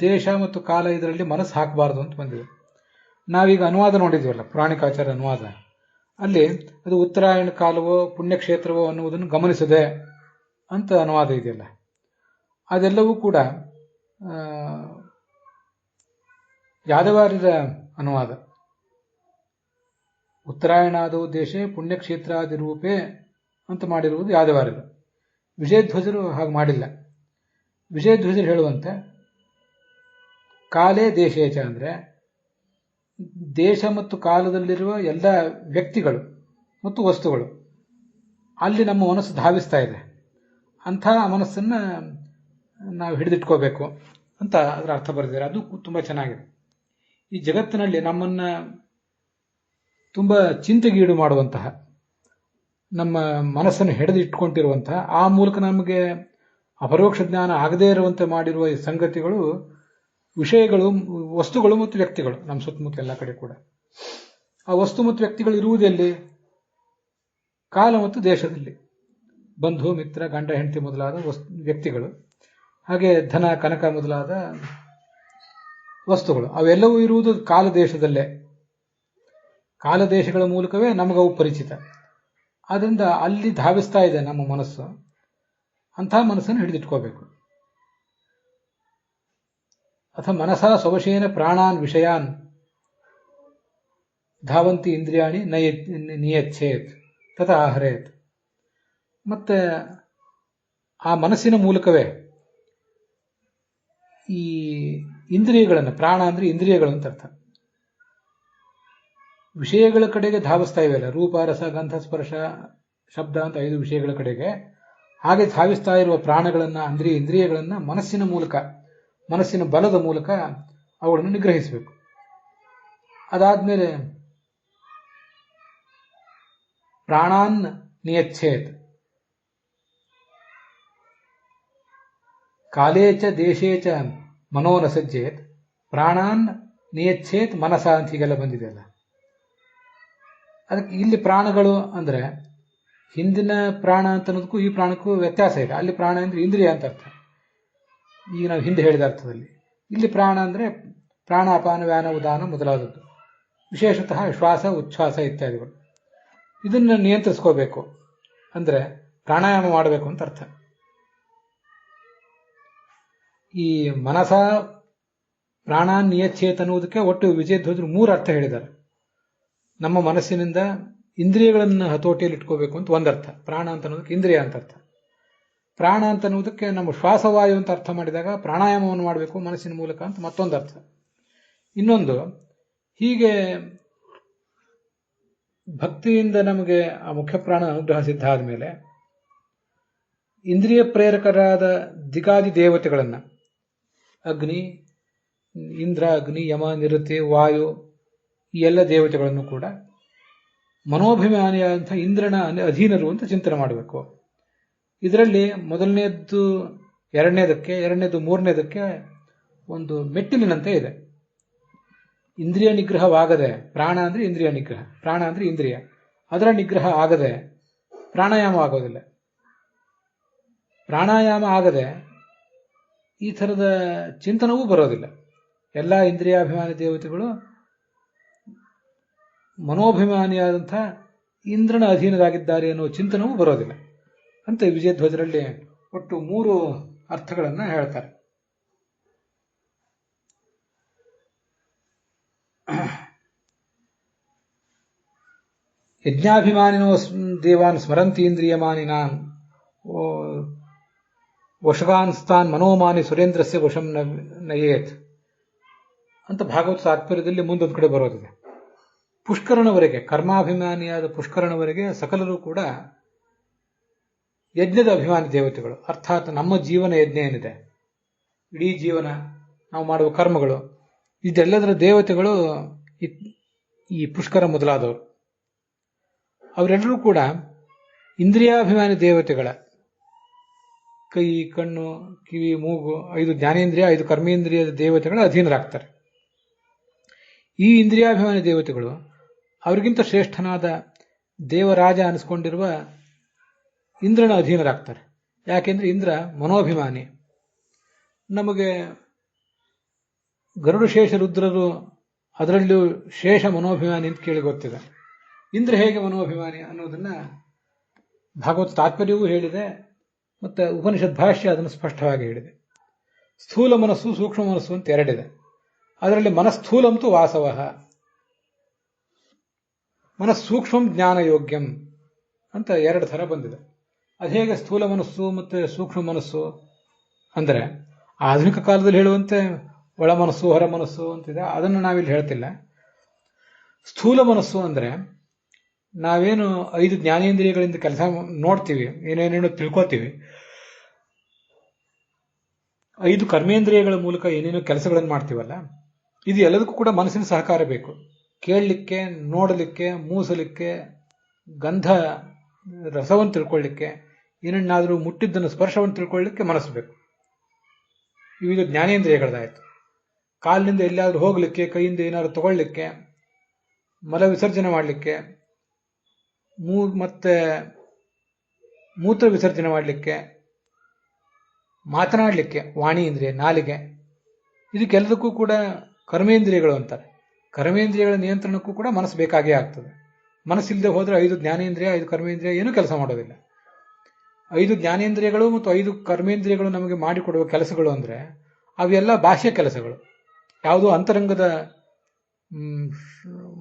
Speaker 1: ದೇಶ ಮತ್ತು ಕಾಲ ಇದರಲ್ಲಿ ಮನಸ್ಸು ಹಾಕಬಾರ್ದು ಅಂತ ಬಂದಿದೆ. ನಾವೀಗ ಅನುವಾದ ನೋಡಿದ್ವಲ್ಲ, ಪುರಾಣಿಕಾಚಾರ ಅನುವಾದ, ಅಲ್ಲಿ ಅದು ಉತ್ತರಾಯಣ ಕಾಲವೋ ಪುಣ್ಯಕ್ಷೇತ್ರವೋ ಅನ್ನುವುದನ್ನು ಗಮನಿಸದೆ ಅಂತ ಅನುವಾದ ಇದೆಯಲ್ಲ, ಅದೆಲ್ಲವೂ ಕೂಡ ಯಾದವಾರ್ಯರ ಅನುವಾದ. ಉತ್ತರಾಯಣಾದವು ದೇಶೇ ಪುಣ್ಯಕ್ಷೇತ್ರಾದಿ ರೂಪೇ ಅಂತ ಮಾಡಿರುವುದು ಯಾದವಾರ್ಯರು. ವಿಜಯಧ್ವಜರು ಹಾಗೆ ಮಾಡಿಲ್ಲ. ವಿಜಯಧ್ವಜರು ಹೇಳುವಂತೆ ಕಾಲೇ ದೇಶೇಚ ಅಂದರೆ ದೇಶ ಮತ್ತು ಕಾಲದಲ್ಲಿರುವ ಎಲ್ಲ ವ್ಯಕ್ತಿಗಳು ಮತ್ತು ವಸ್ತುಗಳು ಅಲ್ಲಿ ನಮ್ಮ ಮನಸ್ಸು ಧಾವಿಸ್ತಾ ಇದೆ, ಅಂಥ ಮನಸ್ಸನ್ನು ನಾವು ಹಿಡಿದಿಟ್ಕೋಬೇಕು ಅಂತ ಅದರ ಅರ್ಥ ಬರೆದಿದ್ದಾರೆ. ಅದು ತುಂಬ ಚೆನ್ನಾಗಿದೆ. ಈ ಜಗತ್ತಿನಲ್ಲಿ ನಮ್ಮನ್ನು ತುಂಬ ಚಿಂತೆಗೀಡು ಮಾಡುವಂತಹ, ನಮ್ಮ ಮನಸ್ಸನ್ನು ಹಿಡಿದಿಟ್ಕೊಂಡಿರುವಂತಹ, ಆ ಮೂಲಕ ನಮಗೆ ಅಪರೋಕ್ಷ ಜ್ಞಾನ ಆಗದೇ ಇರುವಂತೆ ಮಾಡಿರುವ ಈ ಸಂಗತಿಗಳು, ವಿಷಯಗಳು, ವಸ್ತುಗಳು ಮತ್ತು ವ್ಯಕ್ತಿಗಳು ನಮ್ಮ ಸುತ್ತಮುತ್ತ ಎಲ್ಲ ಕಡೆ ಕೂಡ. ಆ ವಸ್ತು ಮತ್ತು ವ್ಯಕ್ತಿಗಳು ಇರುವುದೆಲ್ಲಿ? ಕಾಲ ಮತ್ತು ದೇಶದಲ್ಲಿ. ಬಂಧು ಮಿತ್ರ ಗಂಡ ಹೆಂಡತಿ ಮೊದಲಾದ ವ್ಯಕ್ತಿಗಳು, ಹಾಗೆ ಧನ ಕನಕ ಮೊದಲಾದ ವಸ್ತುಗಳು, ಅವೆಲ್ಲವೂ ಇರುವುದು ಕಾಲ ದೇಶದಲ್ಲೇ. ಕಾಲ ದೇಶಗಳ ಮೂಲಕವೇ ನಮಗವು ಪರಿಚಿತ. ಆದ್ದರಿಂದ ಅಲ್ಲಿ ಧಾವಿಸ್ತಾ ಇದೆ ನಮ್ಮ ಮನಸ್ಸು. ಅಂಥ ಮನಸ್ಸನ್ನು ಹಿಡಿದಿಟ್ಕೋಬೇಕು. ಅಥ ಮನಸಾ ಸ್ವವಶೇನ ಪ್ರಾಣಾನ್ ವಿಷಯಾನ್ ಧಾವಂತಿ ಇಂದ್ರಿಯಾಣಿ ನಿಯಚ್ಛೇತ್ ತಥ ಆಹರೇತ್. ಮತ್ತೆ ಆ ಮನಸ್ಸಿನ ಮೂಲಕವೇ ಈ ಇಂದ್ರಿಯಗಳನ್ನು, ಪ್ರಾಣ ಅಂದರೆ ಇಂದ್ರಿಯಗಳು ಅಂತ ಅರ್ಥ, ವಿಷಯಗಳ ಕಡೆಗೆ ಧಾವಿಸ್ತಾ ಇವೆಯಲ್ಲ, ರೂಪ ರಸ ಗಂಧ ಸ್ಪರ್ಶ ಶಬ್ದ ಅಂತ 5 ವಿಷಯಗಳ ಕಡೆಗೆ. ಹಾಗೆ ಧಾವಿಸ್ತಾ ಇರುವ ಪ್ರಾಣಗಳನ್ನು, ಇಂದ್ರಿಯಗಳನ್ನು ಮನಸ್ಸಿನ ಮೂಲಕ, ಮನಸ್ಸಿನ ಬಲದ ಮೂಲಕ ಅವುಗಳನ್ನು ನಿಗ್ರಹಿಸಬೇಕು. ಅದಾದ್ಮೇಲೆ ಪ್ರಾಣಾನ್ ನಿಯಚ್ಛೇತ್ ಕಾಲೇಚ ದೇಶೇಚ ಮನೋನಸಜ್ಜೇತ್ ಪ್ರಾಣಾನ್ ನಿಯಚ್ಛೇತ್ ಮನಸ ಅಂತ ಹೀಗೆಲ್ಲ ಬಂದಿದೆಯಲ್ಲ. ಅದಕ್ಕೆ ಇಲ್ಲಿ ಪ್ರಾಣಗಳು ಅಂದರೆ ಹಿಂದಿನ ಪ್ರಾಣ ಅಂತ ಅನ್ನೋದಕ್ಕೂ ಈ ಪ್ರಾಣಕ್ಕೂ ವ್ಯತ್ಯಾಸ ಇದೆ. ಅಲ್ಲಿ ಪ್ರಾಣ ಅಂದರೆ ಇಂದ್ರಿಯ ಅಂತ ಅರ್ಥ, ಈಗ ನಾವು ಹಿಂದೆ ಹೇಳಿದ ಅರ್ಥದಲ್ಲಿ. ಇಲ್ಲಿ ಪ್ರಾಣ ಅಂದರೆ ಪ್ರಾಣ, ಅಪಾನ, ವ್ಯಾನ, ಉದಾನ ಮೊದಲಾದದ್ದು, ವಿಶೇಷತಃ ಶ್ವಾಸ ಉಚ್ಛ್ವಾಸ ಇತ್ಯಾದಿಗಳು. ಇದನ್ನು ನಿಯಂತ್ರಿಸ್ಕೋಬೇಕು ಅಂದರೆ ಪ್ರಾಣಾಯಾಮ ಮಾಡಬೇಕು ಅಂತ ಅರ್ಥ. ಈ ಮನಸ ಪ್ರಾಣ ನಿಯಚ್ಛೇತ್ ಅನ್ನುವುದಕ್ಕೆ ಒಟ್ಟು ವಿಜಯಧ್ವಜರು 3 ಅರ್ಥ ಹೇಳಿದ್ದಾರೆ. ನಮ್ಮ ಮನಸ್ಸಿನಿಂದ ಇಂದ್ರಿಯಗಳನ್ನು ಹತೋಟಿಯಲ್ಲಿ ಇಟ್ಕೋಬೇಕು ಅಂತ ಒಂದರ್ಥ, ಪ್ರಾಣ ಅಂತ ಅನ್ನೋದಕ್ಕೆ ಇಂದ್ರಿಯ ಅಂತ ಅರ್ಥ. ಪ್ರಾಣ ಅಂತ ಅನ್ನೋದಕ್ಕೆ ನಮ್ಮ ಶ್ವಾಸವಾಯು ಅಂತ ಅರ್ಥ ಮಾಡಿದಾಗ ಪ್ರಾಣಾಯಾಮವನ್ನು ಮಾಡಬೇಕು ಮನಸ್ಸಿನ ಮೂಲಕ ಅಂತ ಮತ್ತೊಂದು ಅರ್ಥ. ಇನ್ನೊಂದು, ಹೀಗೆ ಭಕ್ತಿಯಿಂದ ನಮಗೆ ಆ ಮುಖ್ಯ ಪ್ರಾಣ ಅನುಗ್ರಹ ಸಿದ್ಧ ಆದಮೇಲೆ ಇಂದ್ರಿಯ ಪ್ರೇರಕರಾದ ದಿಗಾದಿ ದೇವತೆಗಳನ್ನು, ಅಗ್ನಿ, ಇಂದ್ರ, ಅಗ್ನಿ, ಯಮ, ನಿರುತಿ, ವಾಯು, ಈ ಎಲ್ಲ ದೇವತೆಗಳನ್ನು ಕೂಡ ಮನೋಭಿಮಾನಿಯಾದಂಥ ಇಂದ್ರನ ಅಧೀನರು ಅಂತ ಚಿಂತನೆ ಮಾಡಬೇಕು. ಇದರಲ್ಲಿ ಮೊದಲನೇದ್ದು ಎರಡನೇದಕ್ಕೆ, ಎರಡನೇದು ಮೂರನೇದಕ್ಕೆ ಒಂದು ಮೆಟ್ಟಿಲಿನಂತೆ ಇದೆ. ಇಂದ್ರಿಯ ನಿಗ್ರಹವಾಗದೆ, ಪ್ರಾಣ ಅಂದರೆ ಇಂದ್ರಿಯ ನಿಗ್ರಹ, ಪ್ರಾಣ ಅಂದರೆ ಇಂದ್ರಿಯ, ಅದರ ನಿಗ್ರಹ ಆಗದೆ ಪ್ರಾಣಾಯಾಮ ಆಗೋದಿಲ್ಲ. ಪ್ರಾಣಾಯಾಮ ಆಗದೆ ಈ ಥರದ ಚಿಂತನವೂ ಬರೋದಿಲ್ಲ. ಎಲ್ಲ ಇಂದ್ರಿಯಾಭಿಮಾನಿ ದೇವತೆಗಳು ಮನೋಭಿಮಾನಿಯಾದಂಥ ಇಂದ್ರನ ಅಧೀನರಾಗಿದ್ದಾರೆ ಅನ್ನುವ ಚಿಂತನವೂ ಬರೋದಿಲ್ಲ ಅಂತ ವಿಜಯಧ್ವಜರಲ್ಲಿ ಒಟ್ಟು 3 ಅರ್ಥಗಳನ್ನು ಹೇಳ್ತಾರೆ. ಯಜ್ಞಾಭಿಮಾನಿನೋ ದೇವಾನ್ ಸ್ಮರಂತಿ ಇಂದ್ರಿಯಮಾನಿನಾನ್ ವಶಗಾನ್ಸ್ತಾನ್ ಮನೋಮಾನಿ ಸುರೇಂದ್ರಸ್ಯ ವಶಂ ನಯೇತ್ ಅಂತ ಭಾಗವತ ತಾತ್ಪರ್ಯದಲ್ಲಿ ಮುಂದೊಂದು ಕಡೆ ಬರೋದಿದೆ. ಪುಷ್ಕರನವರೆಗೆ, ಕರ್ಮಾಭಿಮಾನಿಯಾದ ಪುಷ್ಕರನವರೆಗೆ ಸಕಲರು ಕೂಡ ಯಜ್ಞದ ಅಭಿಮಾನಿ ದೇವತೆಗಳು. ಅರ್ಥಾತ್ ನಮ್ಮ ಜೀವನ ಯಜ್ಞ ಏನಿದೆ, ಇಡೀ ಜೀವನ ನಾವು ಮಾಡುವ ಕರ್ಮಗಳು, ಇದೆಲ್ಲದರ ದೇವತೆಗಳು ಈ ಪುಷ್ಕರ ಮೊದಲಾದವರು. ಅವರೆಲ್ಲರೂ ಕೂಡ ಇಂದ್ರಿಯಾಭಿಮಾನಿ ದೇವತೆಗಳ, ಕೈ, ಕಣ್ಣು, ಕಿವಿ, ಮೂಗು, 5 ಜ್ಞಾನೇಂದ್ರಿಯ, 5 ಕರ್ಮೇಂದ್ರಿಯದ ದೇವತೆಗಳ ಅಧೀನರಾಗ್ತಾರೆ. ಈ ಇಂದ್ರಿಯಾಭಿಮಾನಿ ದೇವತೆಗಳು ಅವರಿಗಿಂತ ಶ್ರೇಷ್ಠನಾದ ದೇವರಾಜ ಅನಿಸ್ಕೊಂಡಿರುವ ಇಂದ್ರನ ಅಧೀನರಾಗ್ತಾರೆ. ಯಾಕೆಂದ್ರೆ ಇಂದ್ರ ಮನೋಭಿಮಾನಿ. ನಮಗೆ ಗರುಡ ಶೇಷ ರುದ್ರರು ಅದರಲ್ಲೂ ಶೇಷ ಮನೋಭಿಮಾನಿ ಅಂತ ಕೇಳಿ ಗೊತ್ತಿದೆ. ಇಂದ್ರ ಹೇಗೆ ಮನೋಭಿಮಾನಿ ಅನ್ನೋದನ್ನ ಭಾಗವತ ತಾತ್ಪರ್ಯವೂ ಹೇಳಿದೆ, ಮತ್ತೆ ಉಪನಿಷತ್ ಭಾಷ್ಯ ಅದನ್ನು ಸ್ಪಷ್ಟವಾಗಿ ಹೇಳಿದೆ. ಸ್ಥೂಲ ಮನಸ್ಸು ಸೂಕ್ಷ್ಮ ಮನಸ್ಸು ಅಂತ ಎರಡಿದೆ. ಅದರಲ್ಲಿ ಮನಸ್ಥೂಲಂತೂ ವಾಸವ, ಮನಸ್ಸೂಕ್ಷ್ಮಂ ಜ್ಞಾನಯೋಗ್ಯಂ ಅಂತ ಎರಡು ಥರ ಬಂದಿದೆ. ಅದು ಹೇಗೆ ಸ್ಥೂಲ ಮನಸ್ಸು ಮತ್ತು ಸೂಕ್ಷ್ಮ ಮನಸ್ಸು ಅಂದರೆ ಆಧುನಿಕ ಕಾಲದಲ್ಲಿ ಹೇಳುವಂತೆ ಒಳ ಮನಸ್ಸು ಹೊರ ಮನಸ್ಸು ಅಂತಿದೆ, ಅದನ್ನು ನಾವಿಲ್ಲಿ ಹೇಳ್ತಿಲ್ಲ. ಸ್ಥೂಲ ಮನಸ್ಸು ಅಂದರೆ ನಾವೇನು 5 ಜ್ಞಾನೇಂದ್ರಿಯಗಳಿಂದ ಕೆಲಸ ನೋಡ್ತೀವಿ, ಏನೇನೇನು ತಿಳ್ಕೊತೀವಿ, 5 ಕರ್ಮೇಂದ್ರಿಯಗಳ ಮೂಲಕ ಏನೇನು ಕೆಲಸಗಳನ್ನು ಮಾಡ್ತೀವಲ್ಲ, ಇದು ಎಲ್ಲದಕ್ಕೂ ಕೂಡ ಮನಸ್ಸಿನ ಸಹಕಾರ ಬೇಕು. ಕೇಳಲಿಕ್ಕೆ, ನೋಡಲಿಕ್ಕೆ, ಮೂಸಲಿಕ್ಕೆ, ಗಂಧ ರಸವನ್ನು ತಿಳ್ಕೊಳ್ಳಿಕ್ಕೆ, ಏನನ್ನಾದರೂ ಮುಟ್ಟಿದ್ದನ್ನು ಸ್ಪರ್ಶವನ್ನು ತಿಳ್ಕೊಳ್ಳಿಕ್ಕೆ ಮನಸ್ಸು ಬೇಕು. ಇವಿದು ಜ್ಞಾನೇಂದ್ರಿಯಗಳದಾಯಿತು. ಕಾಲಿನಿಂದ ಎಲ್ಲಾದರೂ ಹೋಗಲಿಕ್ಕೆ, ಕೈಯಿಂದ ಏನಾದರೂ ತಗೊಳ್ಳಿಕ್ಕೆ, ಮಲ ವಿಸರ್ಜನೆ ಮಾಡಲಿಕ್ಕೆ, ಮತ್ತೆ ಮೂತ್ರ ವಿಸರ್ಜನೆ ಮಾಡಲಿಕ್ಕೆ, ಮಾತನಾಡಲಿಕ್ಕೆ ವಾಣಿ ಇಂದ್ರಿಯ, ನಾಲಿಗೆ, ಇದಕ್ಕೆಲ್ಲದಕ್ಕೂ ಕೂಡ ಕರ್ಮೇಂದ್ರಿಯಗಳು ಅಂತಾರೆ. ಕರ್ಮೇಂದ್ರಿಯಗಳ ನಿಯಂತ್ರಣಕ್ಕೂ ಕೂಡ ಮನಸ್ಸು ಬೇಕಾಗೇ ಆಗ್ತದೆ. ಮನಸ್ಸಿಲ್ಲದೆ ಹೋದರೆ 5 ಜ್ಞಾನೇಂದ್ರಿಯ 5 ಕರ್ಮೇಂದ್ರಿಯ ಏನೂ ಕೆಲಸ ಮಾಡೋದಿಲ್ಲ. 5 ಜ್ಞಾನೇಂದ್ರಿಯಗಳು ಮತ್ತು 5 ಕರ್ಮೇಂದ್ರಿಯಗಳು ನಮಗೆ ಮಾಡಿಕೊಡುವ ಕೆಲಸಗಳು ಅಂದರೆ ಅವೆಲ್ಲ ಬಾಹ್ಯ ಕೆಲಸಗಳು, ಯಾವುದೋ ಅಂತರಂಗದ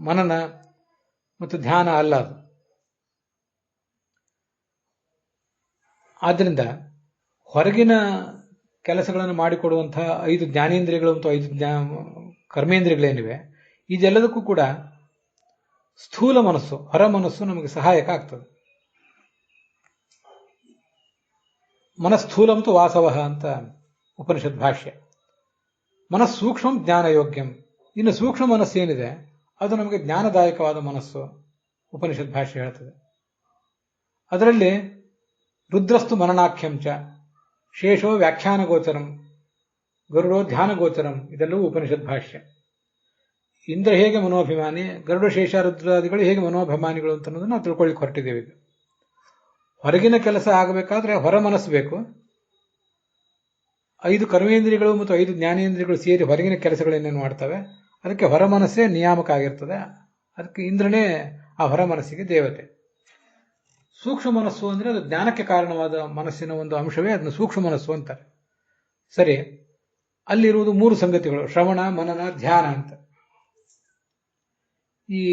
Speaker 1: ಮನನ ಮತ್ತು ಧ್ಯಾನ ಅಲ್ಲ ಅದು. ಆದ್ದರಿಂದ ಹೊರಗಿನ ಕೆಲಸಗಳನ್ನು ಮಾಡಿಕೊಡುವಂತಹ 5 ಜ್ಞಾನೇಂದ್ರಿಯಗಳು ಮತ್ತು 5 ಕರ್ಮೇಂದ್ರಿಯಗಳೇನಿವೆ, ಇದೆಲ್ಲದಕ್ಕೂ ಕೂಡ ಸ್ಥೂಲ ಮನಸ್ಸು, ಹೊರ ಮನಸ್ಸು ನಮಗೆ ಸಹಾಯಕ ಆಗ್ತದೆ. ಮನಸ್ಥೂಲಂತೂ ವಾಸವ ಅಂತ ಉಪನಿಷತ್ ಭಾಷ್ಯ. ಮನಸ್ಸೂಕ್ಷ್ಮಂ ಜ್ಞಾನಯೋಗ್ಯಂ. ಇನ್ನು ಸೂಕ್ಷ್ಮ ಮನಸ್ಸೇನಿದೆ ಅದು ನಮಗೆ ಜ್ಞಾನದಾಯಕವಾದ ಮನಸ್ಸು, ಉಪನಿಷತ್ ಭಾಷ್ಯ ಹೇಳ್ತದೆ. ಅದರಲ್ಲಿ ರುದ್ರಸ್ತು ಮನನಾಖ್ಯಂಚ, ಶೇಷೋ ವ್ಯಾಖ್ಯಾನ ಗೋಚರಂ, ಗರುಡೋ ಧ್ಯಾನ ಗೋಚರಂ, ಇದೆಲ್ಲವೂ ಉಪನಿಷತ್ ಭಾಷ್ಯ. ಇಂದ್ರ ಹೇಗೆ ಮನೋಭಿಮಾನಿ, ಗರುಡ ಶೇಷ ರುದ್ರಾದಿಗಳು ಹೇಗೆ ಮನೋಭಿಮಾನಿಗಳು ಅಂತ ಅನ್ನೋದನ್ನು ನಾವು ತಿಳ್ಕೊಳ್ಳಿಕ್ಕೆ ಹೊರಟಿದ್ದೇವೆ. ಈಗ ಹೊರಗಿನ ಕೆಲಸ ಆಗಬೇಕಾದ್ರೆ ಹೊರ ಮನಸ್ಸು ಬೇಕು. 5 ಕರ್ಮೇಂದ್ರಿಯಗಳು ಮತ್ತು 5 ಜ್ಞಾನೇಂದ್ರಿಯಗಳು ಸೇರಿ ಹೊರಗಿನ ಕೆಲಸಗಳನ್ನೇನು ಮಾಡ್ತವೆ, ಅದಕ್ಕೆ ಹೊರ ಮನಸ್ಸೇ ನಿಯಾಮಕ ಆಗಿರ್ತದೆ. ಅದಕ್ಕೆ ಇಂದ್ರನೇ ಆ ಹೊರ ಮನಸ್ಸಿಗೆ ದೇವತೆ. ಸೂಕ್ಷ್ಮ ಮನಸ್ಸು ಅಂದರೆ ಅದು ಜ್ಞಾನಕ್ಕೆ ಕಾರಣವಾದ ಮನಸ್ಸಿನ ಒಂದು ಅಂಶವೇ ಅದನ್ನು ಸೂಕ್ಷ್ಮ ಮನಸ್ಸು ಅಂತಾರೆ. ಸರಿ, ಅಲ್ಲಿರುವುದು 3 ಸಂಗತಿಗಳು: ಶ್ರವಣ, ಮನನ, ಧ್ಯಾನ ಅಂತ. ಈ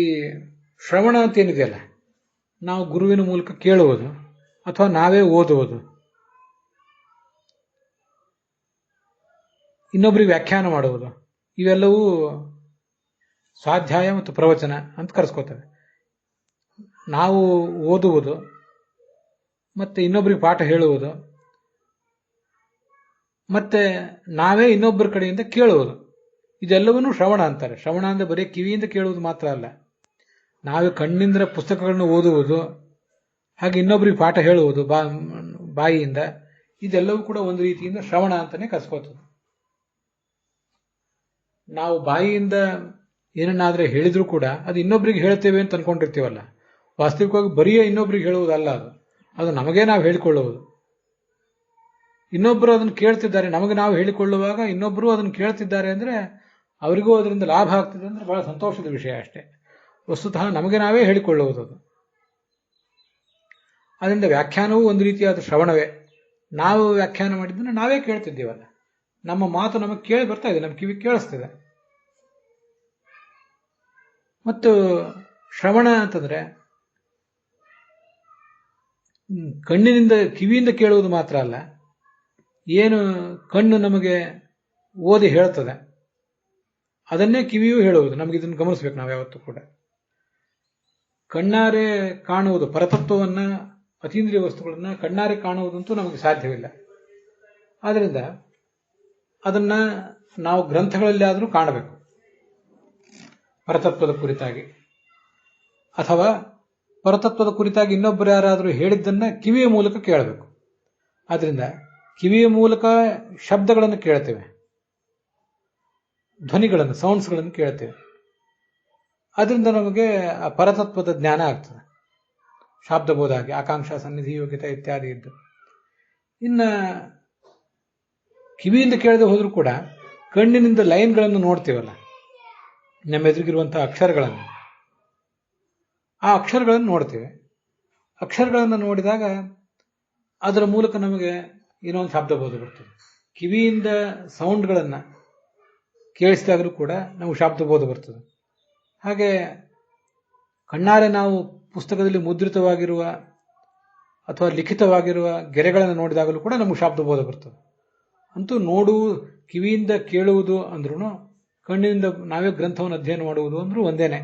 Speaker 1: ಶ್ರವಣ ಅಂತ ಏನಿದೆಯಲ್ಲ, ನಾವು ಗುರುವಿನ ಮೂಲಕ ಕೇಳುವುದು ಅಥವಾ ನಾವೇ ಓದುವುದು, ಇನ್ನೊಬ್ಬರಿಗೆ ವ್ಯಾಖ್ಯಾನ ಮಾಡುವುದು, ಇವೆಲ್ಲವೂ ಸ್ವಾಧ್ಯಾಯ ಮತ್ತು ಪ್ರವಚನ ಅಂತ ಕರೆಸ್ಕೋತವೆ. ನಾವು ಓದುವುದು ಮತ್ತೆ ಇನ್ನೊಬ್ಬರಿಗೆ ಪಾಠ ಹೇಳುವುದು, ಮತ್ತೆ ನಾವೇ ಇನ್ನೊಬ್ಬರ ಕಡೆಯಿಂದ ಕೇಳುವುದು, ಇದೆಲ್ಲವನ್ನೂ ಶ್ರವಣ ಅಂತಾರೆ. ಶ್ರವಣ ಅಂದರೆ ಬರೀ ಕಿವಿಯಿಂದ ಕೇಳುವುದು ಮಾತ್ರ ಅಲ್ಲ, ನಾವೇ ಕಣ್ಣಿಂದ ಪುಸ್ತಕಗಳನ್ನು ಓದುವುದು, ಹಾಗೆ ಇನ್ನೊಬ್ಬರಿಗೆ ಪಾಠ ಹೇಳುವುದು ಬಾಯಿಯಿಂದ, ಇದೆಲ್ಲವೂ ಕೂಡ ಒಂದು ರೀತಿಯಿಂದ ಶ್ರವಣ ಅಂತಾನೆ ಕರೆಸ್ಕೋತದೆ. ನಾವು ಬಾಯಿಯಿಂದ ಏನನ್ನಾದರೆ ಹೇಳಿದ್ರೂ ಕೂಡ ಅದು ಇನ್ನೊಬ್ಬರಿಗೆ ಹೇಳ್ತೇವೆ ಅಂತ ಅನ್ಕೊಂಡಿರ್ತೀವಲ್ಲ, ವಾಸ್ತವಿಕವಾಗಿ ಬರೀ ಇನ್ನೊಬ್ಬರಿಗೆ ಹೇಳುವುದಲ್ಲ, ಅದು ನಮಗೇ ನಾವು ಹೇಳಿಕೊಳ್ಳುವುದು. ಇನ್ನೊಬ್ಬರು ಅದನ್ನು ಕೇಳ್ತಿದ್ದಾರೆ, ನಮಗೆ ನಾವು ಹೇಳಿಕೊಳ್ಳುವಾಗ ಇನ್ನೊಬ್ಬರು ಅದನ್ನು ಕೇಳ್ತಿದ್ದಾರೆ ಅಂದರೆ ಅವರಿಗೂ ಅದರಿಂದ ಲಾಭ ಆಗ್ತಿದೆ ಅಂದರೆ ಬಹಳ ಸಂತೋಷದ ವಿಷಯ ಅಷ್ಟೇ. ವಸ್ತುತಃ ನಮಗೆ ನಾವೇ ಹೇಳಿಕೊಳ್ಳುವುದು ಅದು. ಅದರಿಂದ ವ್ಯಾಖ್ಯಾನವೂ ಒಂದು ರೀತಿಯಾದ ಶ್ರವಣವೇ. ನಾವು ವ್ಯಾಖ್ಯಾನ ಮಾಡಿದ್ದನ್ನು ನಾವೇ ಕೇಳ್ತಿದ್ದೀವಲ್ಲ, ನಮ್ಮ ಮಾತು ನಮಗೆ ಕೇಳಿ ಬರ್ತಾ ಇದೆ, ನಮ್ಮ ಕಿವಿ ಕೇಳಿಸ್ತಿದೆ. ಮತ್ತು ಶ್ರವಣ ಅಂತಂದ್ರೆ ಕಣ್ಣಿನಿಂದ ಕಿವಿಯಿಂದ ಕೇಳುವುದು ಮಾತ್ರ ಅಲ್ಲ, ಏನು ಕಣ್ಣು ನಮಗೆ ಓದಿ ಹೇಳ್ತದೆ ಅದನ್ನೇ ಕಿವಿಯೂ ಹೇಳುವುದು. ನಮಗೆ ಇದನ್ನು ಗಮನಿಸ್ಬೇಕು ನಾವು ಯಾವತ್ತೂ ಕೂಡ. ಕಣ್ಣಾರೆ ಕಾಣುವುದು, ಪರತತ್ವವನ್ನು, ಅತೀಂದ್ರಿಯ ವಸ್ತುಗಳನ್ನು ಕಣ್ಣಾರೆ ಕಾಣುವುದಂತೂ ನಮಗೆ ಸಾಧ್ಯವಿಲ್ಲ. ಆದ್ದರಿಂದ ಅದನ್ನ ನಾವು ಗ್ರಂಥಗಳಲ್ಲಿ ಆದರೂ ಕಾಣಬೇಕು, ಪರತತ್ವದ ಕುರಿತಾಗಿ, ಅಥವಾ ಪರತತ್ವದ ಕುರಿತಾಗಿ ಇನ್ನೊಬ್ಬರು ಯಾರಾದರೂ ಹೇಳಿದ್ದನ್ನ ಕಿವಿಯ ಮೂಲಕ ಕೇಳಬೇಕು. ಆದ್ರಿಂದ ಕಿವಿಯ ಮೂಲಕ ಶಬ್ದಗಳನ್ನು ಕೇಳ್ತೇವೆ, ಧ್ವನಿಗಳನ್ನು, ಸೌಂಡ್ಸ್ಗಳನ್ನು ಕೇಳ್ತೇವೆ. ಅದರಿಂದ ನಮಗೆ ಆ ಪರತತ್ವದ ಜ್ಞಾನ ಆಗ್ತದೆ. ಶಾಬ್ದಬೋಧ ಆಗಿ ಆಕಾಂಕ್ಷಾ, ಸನ್ನಿಧಿ, ಯೋಗ್ಯತೆ ಇತ್ಯಾದಿ ಇದ್ದು. ಇನ್ನು ಕಿವಿಯಿಂದ ಕೇಳದೆ ಹೋದ್ರೂ ಕೂಡ ಕಣ್ಣಿನಿಂದ ಲೈನ್ಗಳನ್ನು ನೋಡ್ತೀವಲ್ಲ, ನಮ್ಮ ಎದುರಿಗಿರುವಂತಹ ಅಕ್ಷರಗಳನ್ನು, ಆ ಅಕ್ಷರಗಳನ್ನು ನೋಡ್ತೇವೆ. ಅಕ್ಷರಗಳನ್ನು ನೋಡಿದಾಗ ಅದರ ಮೂಲಕ ನಮಗೆ ಏನೋ ಒಂದು ಶಬ್ದಬೋಧ ಬರ್ತದೆ. ಕಿವಿಯಿಂದ ಸೌಂಡ್ಗಳನ್ನು ಕೇಳಿಸಿದಾಗಲೂ ಕೂಡ ನಮಗೆ ಶಬ್ದಬೋಧ ಬರ್ತದೆ. ಹಾಗೆ ಕಣ್ಣಾರೆ ನಾವು ಪುಸ್ತಕದಲ್ಲಿ ಮುದ್ರಿತವಾಗಿರುವ ಅಥವಾ ಲಿಖಿತವಾಗಿರುವ ಗೆರೆಗಳನ್ನು ನೋಡಿದಾಗಲೂ ಕೂಡ ನಮಗೆ ಶಬ್ದಬೋಧ ಬರ್ತದೆ. ಅಂತೂ ಕಿವಿಯಿಂದ ಕೇಳುವುದು ಅಂದ್ರೂ, ಕಣ್ಣಿನಿಂದ ನಾವೇ ಗ್ರಂಥವನ್ನು ಅಧ್ಯಯನ ಮಾಡುವುದು ಅಂದ್ರೂ ಒಂದೇನೆ.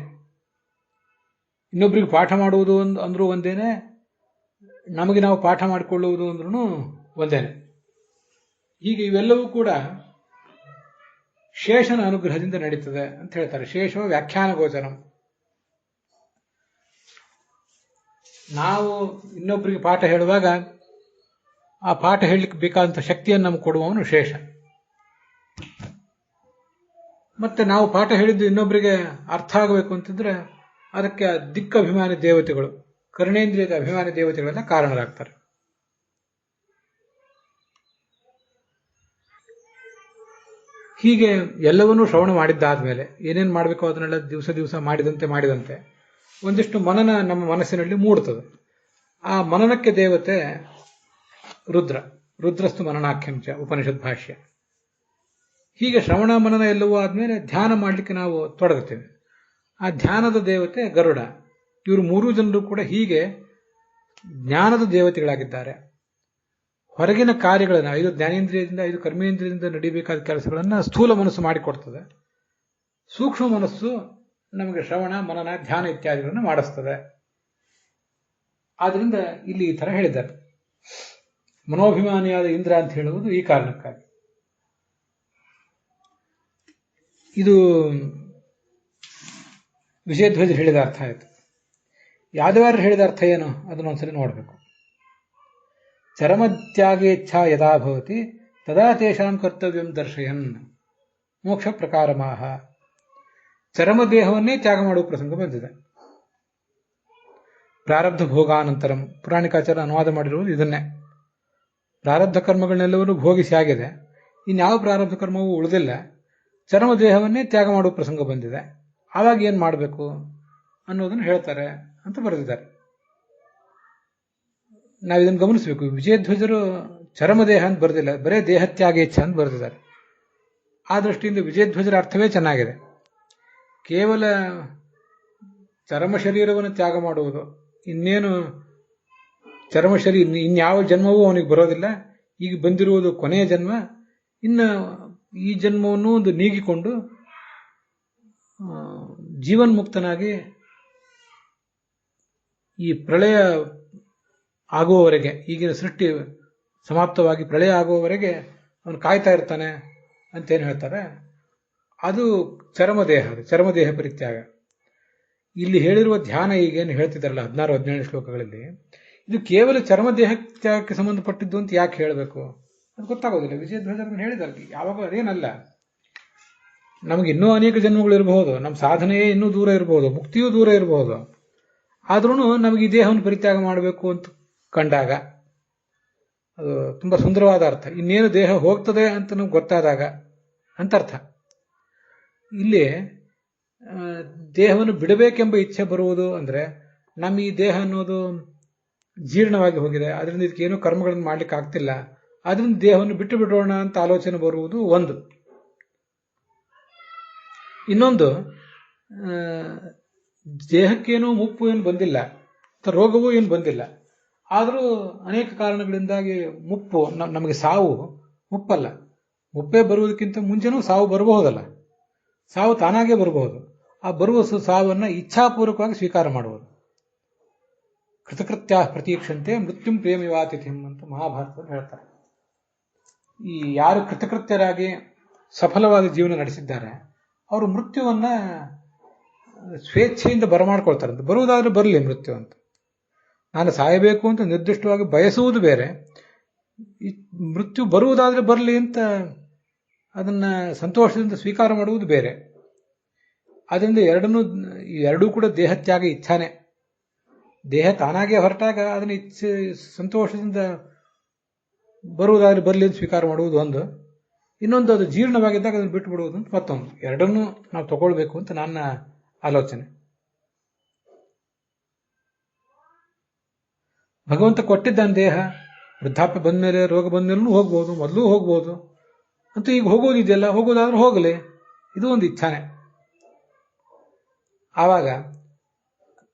Speaker 1: ಇನ್ನೊಬ್ಬರಿಗೆ ಪಾಠ ಮಾಡುವುದು ಅಂದ್ರೂ ಒಂದೇನೆ, ನಮಗೆ ನಾವು ಪಾಠ ಮಾಡಿಕೊಳ್ಳುವುದು ಅಂದ್ರೂ ಒಂದೇನೆ. ಹೀಗೆ ಇವೆಲ್ಲವೂ ಕೂಡ ಶೇಷನ ಅನುಗ್ರಹದಿಂದ ನಡೀತದೆ ಅಂತ ಹೇಳ್ತಾರೆ. ಶೇಷವ ವ್ಯಾಖ್ಯಾನ ಗೋಚರಂ. ನಾವು ಇನ್ನೊಬ್ಬರಿಗೆ ಪಾಠ ಹೇಳುವಾಗ ಆ ಪಾಠ ಹೇಳಲಿಕ್ಕೆ ಬೇಕಾದಂಥ ಶಕ್ತಿಯನ್ನು ನಮಗೆ ಕೊಡುವವನು ಶೇಷ. ಮತ್ತೆ ನಾವು ಪಾಠ ಹೇಳಿದ್ದು ಇನ್ನೊಬ್ಬರಿಗೆ ಅರ್ಥ ಆಗಬೇಕು ಅಂತಂದ್ರೆ ಅದಕ್ಕೆ ದಿಕ್ಕಭಿಮಾನಿ ದೇವತೆಗಳು, ಕರ್ಣೇಂದ್ರಿಯದ ಅಭಿಮಾನಿ ದೇವತೆಗಳೆಲ್ಲ ಕಾರಣರಾಗ್ತಾರೆ. ಹೀಗೆ ಎಲ್ಲವನ್ನೂ ಶ್ರವಣ ಮಾಡಿದ್ದಾದ್ಮೇಲೆ ಏನೇನು ಮಾಡಬೇಕು ಅದನ್ನೆಲ್ಲ ದಿವಸ ಮಾಡಿದಂತೆ ಒಂದಿಷ್ಟು ಮನನ ನಮ್ಮ ಮನಸ್ಸಿನಲ್ಲಿ ಮೂಡುತ್ತದೆ. ಆ ಮನನಕ್ಕೆ ದೇವತೆ ರುದ್ರಸ್ತು ಮನನಾಖ್ಯಂಚ ಉಪನಿಷತ್ ಭಾಷ್ಯ. ಹೀಗೆ ಶ್ರವಣ ಮನನ ಎಲ್ಲವೂ ಆದ್ಮೇಲೆ ಧ್ಯಾನ ಮಾಡಲಿಕ್ಕೆ ನಾವು ತೊಡಗುತ್ತೇವೆ. ಆ ಧ್ಯಾನದ ದೇವತೆ ಗರುಡ. ಇವರು ಮೂರೂ ಜನರು ಕೂಡ ಹೀಗೆ ಜ್ಞಾನದ ದೇವತೆಗಳಾಗಿದ್ದಾರೆ. ಹೊರಗಿನ ಕಾರ್ಯಗಳನ್ನು 5 ಜ್ಞಾನೇಂದ್ರಿಯದಿಂದ 5 ಕರ್ಮೇಂದ್ರಿಯದಿಂದ ನಡೀಬೇಕಾದ ಕೆಲಸಗಳನ್ನು ಸ್ಥೂಲ ಮನಸ್ಸು ಮಾಡಿಕೊಡ್ತದೆ. ಸೂಕ್ಷ್ಮ ಮನಸ್ಸು ನಮಗೆ ಶ್ರವಣ ಮನನ ಧ್ಯಾನ ಇತ್ಯಾದಿಗಳನ್ನು ಮಾಡಿಸ್ತದೆ. ಆದ್ರಿಂದ ಇಲ್ಲಿ ಈ ತರ ಹೇಳಿದ್ದಾರೆ. ಮನೋಭಿಮಾನಿಯಾದ ಇಂದ್ರ ಅಂತ ಹೇಳುವುದು ಈ ಕಾರಣಕ್ಕಾಗಿ. ಇದು ವಿಜಯಧ್ವಜ ಹೇಳಿದ ಅರ್ಥ ಆಯಿತು. ಯಾದವಾರರು ಹೇಳಿದ ಅರ್ಥ ಏನು ಅದನ್ನೊಂದ್ಸರಿ ನೋಡಬೇಕು. ಚರಮತ್ಯಾಗೇಚ್ಛಾ ಯದಾ ಭವತಿ ತದಾ ತೇಷಾಂ ಕರ್ತವ್ಯಂ ದರ್ಶಯನ್ ಮೋಕ್ಷ ಪ್ರಕಾರಮಾಹ. ಚರಮ ದೇಹವನ್ನೇ ತ್ಯಾಗ ಮಾಡುವ ಪ್ರಸಂಗ ಬಂದಿದೆ. ಪ್ರಾರಬ್ಧ ಭೋಗಾನಂತರಂ ಪುರಾಣಿಕಾಚಾರ ಅನುವಾದ ಮಾಡಿರುವುದು ಇದನ್ನೇ. ಪ್ರಾರಬ್ಧ ಕರ್ಮಗಳನ್ನೆಲ್ಲವನ್ನೂ ಭೋಗಿಸಿ ಆಗಿದೆ, ಇನ್ಯಾವ ಪ್ರಾರಬ್ಧ ಕರ್ಮವೂ ಉಳಿದಿಲ್ಲ. ಚರ್ಮ ದೇಹವನ್ನೇ ತ್ಯಾಗ ಮಾಡುವ ಪ್ರಸಂಗ ಬಂದಿದೆ. ಆವಾಗ ಏನು ಮಾಡಬೇಕು ಅನ್ನೋದನ್ನು ಹೇಳ್ತಾರೆ ಅಂತ ಬರೆದಿದ್ದಾರೆ. ನಾವಿದನ್ನು ಗಮನಿಸಬೇಕು. ವಿಜಯಧ್ವಜರು ಚರಮದೇಹ ಅಂತ ಬರೆದಿಲ್ಲ, ಬರೇ ದೇಹತ್ಯಾಗೇಚ್ಛ ಅಂತ ಬರೆದಿದ್ದಾರೆ. ಆ ದೃಷ್ಟಿಯಿಂದ ವಿಜಯಧ್ವಜರ ಅರ್ಥವೇ ಚೆನ್ನಾಗಿದೆ. ಕೇವಲ ಚರ್ಮ ಶರೀರವನ್ನು ತ್ಯಾಗ ಮಾಡುವುದು, ಇನ್ನೇನು ಚರ್ಮ ಶರೀರ ಇನ್ಯಾವ ಜನ್ಮವೂ ಅವನಿಗೆ ಬರೋದಿಲ್ಲ, ಈಗ ಬಂದಿರುವುದು ಕೊನೆಯ ಜನ್ಮ, ಇನ್ನು ಈ ಜನ್ಮವನ್ನು ಒಂದು ನೀಗಿಕೊಂಡು ಜೀವನ್ಮುಕ್ತನಾಗಿ ಈ ಪ್ರಳಯ ಆಗುವವರೆಗೆ, ಈಗಿನ ಸೃಷ್ಟಿ ಸಮಾಪ್ತವಾಗಿ ಪ್ರಳಯ ಆಗುವವರೆಗೆ ಅವನು ಕಾಯ್ತಾ ಇರ್ತಾನೆ ಅಂತೇನು ಹೇಳ್ತಾರೆ. ಅದು ಚರ್ಮದೇಹ ಪರಿತ್ಯಾಗ. ಇಲ್ಲಿ ಹೇಳಿರುವ ಧ್ಯಾನ ಈಗೇನು ಹೇಳ್ತಿದ್ದಾರಲ್ಲ 16-17 ಶ್ಲೋಕಗಳಲ್ಲಿ, ಇದು ಕೇವಲ ಚರ್ಮದೇಹಕ್ಕೆ ಸಂಬಂಧಪಟ್ಟಿದ್ದು ಅಂತ ಯಾಕೆ ಹೇಳಬೇಕು ಅದು ಗೊತ್ತಾಗೋದಿಲ್ಲ. ವಿಜಯಧ್ವಜರನ್ನು ಹೇಳಿದ್ದಾರೆ, ಯಾವಾಗ ಅದೇನಲ್ಲ. ನಮಗೆ ಇನ್ನೂ ಅನೇಕ ಜನ್ಮಗಳು ಇರಬಹುದು, ನಮ್ಮ ಸಾಧನೆಯೇ ಇನ್ನೂ ದೂರ ಇರಬಹುದು, ಮುಕ್ತಿಯೂ ದೂರ ಇರಬಹುದು. ಆದ್ರೂ ನಮಗೆ ಈ ದೇಹವನ್ನು ಪರಿತ್ಯಾಗ ಮಾಡಬೇಕು ಅಂತ ಕಂಡಾಗ ಅದು ತುಂಬಾ ಸುಂದರವಾದ ಅರ್ಥ. ಇನ್ನೇನು ದೇಹ ಹೋಗ್ತದೆ ಅಂತ ನಮ್ಗೆ ಗೊತ್ತಾದಾಗ ಅಂತ ಅರ್ಥ. ಇಲ್ಲಿ ದೇಹವನ್ನು ಬಿಡಬೇಕೆಂಬ ಇಚ್ಛೆ ಬರುವುದು ಅಂದ್ರೆ ನಮ್ಮ ಈ ದೇಹ ಅನ್ನೋದು ಜೀರ್ಣವಾಗಿ ಹೋಗಿದೆ, ಅದರಿಂದ ಇದಕ್ಕೇನು ಕರ್ಮಗಳನ್ನು ಮಾಡ್ಲಿಕ್ಕೆ ಆಗ್ತಿಲ್ಲ, ಅದರಿಂದ ದೇಹವನ್ನು ಬಿಟ್ಟು ಬಿಡೋಣ ಅಂತ ಆಲೋಚನೆ ಬರುವುದು ಒಂದು. ಇನ್ನೊಂದು, ದೇಹಕ್ಕೇನೂ ಮುಪ್ಪು ಏನು ಬಂದಿಲ್ಲ, ರೋಗವೂ ಏನು ಬಂದಿಲ್ಲ, ಆದರೂ ಅನೇಕ ಕಾರಣಗಳಿಂದಾಗಿ ಮುಪ್ಪು, ನಮಗೆ ಸಾವು ಮುಪ್ಪಲ್ಲ. ಮುಪ್ಪೇ ಬರುವುದಕ್ಕಿಂತ ಮುಂಚೆನೂ ಸಾವು ಬರಬಹುದಲ್ಲ, ಸಾವು ತಾನಾಗೇ ಬರಬಹುದು. ಆ ಬರುವ ಸಾವನ್ನು ಇಚ್ಛಾಪೂರ್ವಕವಾಗಿ ಸ್ವೀಕಾರ ಮಾಡುವುದು. ಕೃತಕೃತ್ಯ ಪ್ರತೀಕ್ಷಂತೆ ಮೃತ್ಯುಂ ಪ್ರೇಮಿವಾತಿಥಿಂ ಅಂತ ಮಹಾಭಾರತದಲ್ಲಿ ಹೇಳ್ತಾರೆ. ಈ ಯಾರು ಕೃತಕೃತ್ಯರಾಗಿ ಸಫಲವಾದ ಜೀವನ ನಡೆಸಿದ್ದಾರೆ ಅವರು ಮೃತ್ಯುವನ್ನ ಸ್ವೇಚ್ಛೆಯಿಂದ ಬರಮಾಡ್ಕೊಳ್ತಾರಂತೆ. ಬರುವುದಾದ್ರೆ ಬರಲಿ ಮೃತ್ಯು ಅಂತ. ನಾನು ಸಾಯಬೇಕು ಅಂತ ನಿರ್ದಿಷ್ಟವಾಗಿ ಬಯಸುವುದು ಬೇರೆ, ಮೃತ್ಯು ಬರುವುದಾದ್ರೆ ಬರಲಿ ಅಂತ ಅದನ್ನ ಸಂತೋಷದಿಂದ ಸ್ವೀಕಾರ ಮಾಡುವುದು ಬೇರೆ. ಅದರಿಂದ ಎರಡೂ ಕೂಡ ದೇಹತ್ಯಾಗ ಇಚ್ಛಾನೆ. ದೇಹ ತಾನಾಗೆ ಹೊರಟಾಗ ಅದನ್ನ ಸಂತೋಷದಿಂದ ಬರುವುದಾದ್ರೆ ಬರಲಿ ಅಂತ ಸ್ವೀಕಾರ ಮಾಡುವುದು ಒಂದು. ಇನ್ನೊಂದು ಅದು ಜೀರ್ಣವಾಗಿದ್ದಾಗ ಅದನ್ನು ಬಿಟ್ಟು ಬಿಡುವುದು ಅಂತ ಮತ್ತೊಂದು. ಎರಡನ್ನೂ ನಾವು ತಗೊಳ್ಬೇಕು ಅಂತ ನನ್ನ ಆಲೋಚನೆ. ಭಗವಂತ ಕೊಟ್ಟಿದ್ದಾನೆ ದೇಹ, ವೃದ್ಧಾಪ್ಯ ಬಂದಮೇಲೆ ರೋಗ ಬಂದಮೇಲೂ ಹೋಗ್ಬೋದು, ಮೊದಲು ಹೋಗ್ಬೋದು ಅಂತೂ ಈಗ ಹೋಗೋದಿದೆಯಲ್ಲ, ಹೋಗೋದಾದ್ರೂ ಹೋಗಲಿ, ಇದು ಒಂದು ಇಚ್ಛಾನೆ. ಆವಾಗ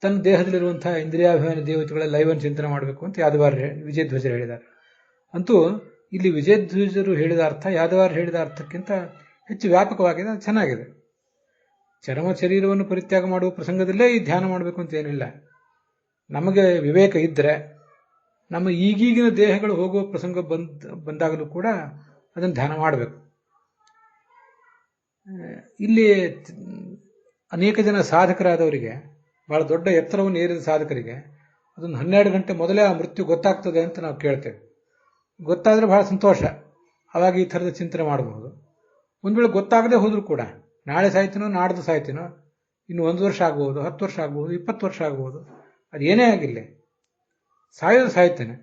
Speaker 1: ತನ್ನ ದೇಹದಲ್ಲಿರುವಂತಹ ಇಂದ್ರಿಯಾಭಿಮಾನಿ ದೇವತೆಗಳ ಲೈವನ್ನು ಚಿಂತನೆ ಮಾಡಬೇಕು ಅಂತ ಯಾದವಾರ್ಯ ವಿಜಯಧ್ವಜರು ಹೇಳಿದ್ದಾರೆ. ಅಂತೂ ಇಲ್ಲಿ ವಿಜಯಧ್ವಜರು ಹೇಳಿದ ಅರ್ಥ ಯಾದವಾರ್ಯ ಹೇಳಿದ ಅರ್ಥಕ್ಕಿಂತ ಹೆಚ್ಚು ವ್ಯಾಪಕವಾಗಿದೆ, ಅದು ಚೆನ್ನಾಗಿದೆ. ಚರ್ಮ ಶರೀರವನ್ನು ಪರಿತ್ಯಾಗ ಮಾಡುವ ಪ್ರಸಂಗದಲ್ಲೇ ಈ ಧ್ಯಾನ ಮಾಡಬೇಕು ಅಂತ ಏನಿಲ್ಲ. ನಮಗೆ ವಿವೇಕ ಇದ್ದರೆ ನಮ್ಮ ಈಗೀಗಿನ ದೇಹಗಳು ಹೋಗುವ ಪ್ರಸಂಗ ಬಂದಾಗಲೂ ಕೂಡ ಅದನ್ನು ಧ್ಯಾನ ಮಾಡಬೇಕು. ಇಲ್ಲಿ ಅನೇಕ ಜನ ಸಾಧಕರಾದವರಿಗೆ, ಬಹಳ ದೊಡ್ಡ ಎತ್ತರವನ್ನು ಏರಿದ ಸಾಧಕರಿಗೆ ಅದೊಂದು 12 ಗಂಟೆ ಮೊದಲೇ ಆ ಮೃತ್ಯು ಗೊತ್ತಾಗ್ತದೆ ಅಂತ ನಾವು ಕೇಳ್ತೇವೆ. ಗೊತ್ತಾದರೆ ಬಹಳ ಸಂತೋಷ, ಆವಾಗ ಈ ಥರದ ಚಿಂತನೆ ಮಾಡಬಹುದು. ಒಂದು ವೇಳೆ ಗೊತ್ತಾಗದೆ ಹೋದರೂ ಕೂಡ ನಾಳೆ ಸಾಯ್ತೀನೋ ನಾಡ್ದು ಸಾಯ್ತೀನೋ, ಇನ್ನು 1 ವರ್ಷ ಆಗ್ಬೋದು, 10 ವರ್ಷ ಆಗ್ಬೋದು, 20 ವರ್ಷ ಆಗ್ಬೋದು, ಅದೇನೇ ಆಗಿಲ್ಲ, ಸಾಯೋದು ಸಾಯ್ತೇನೆ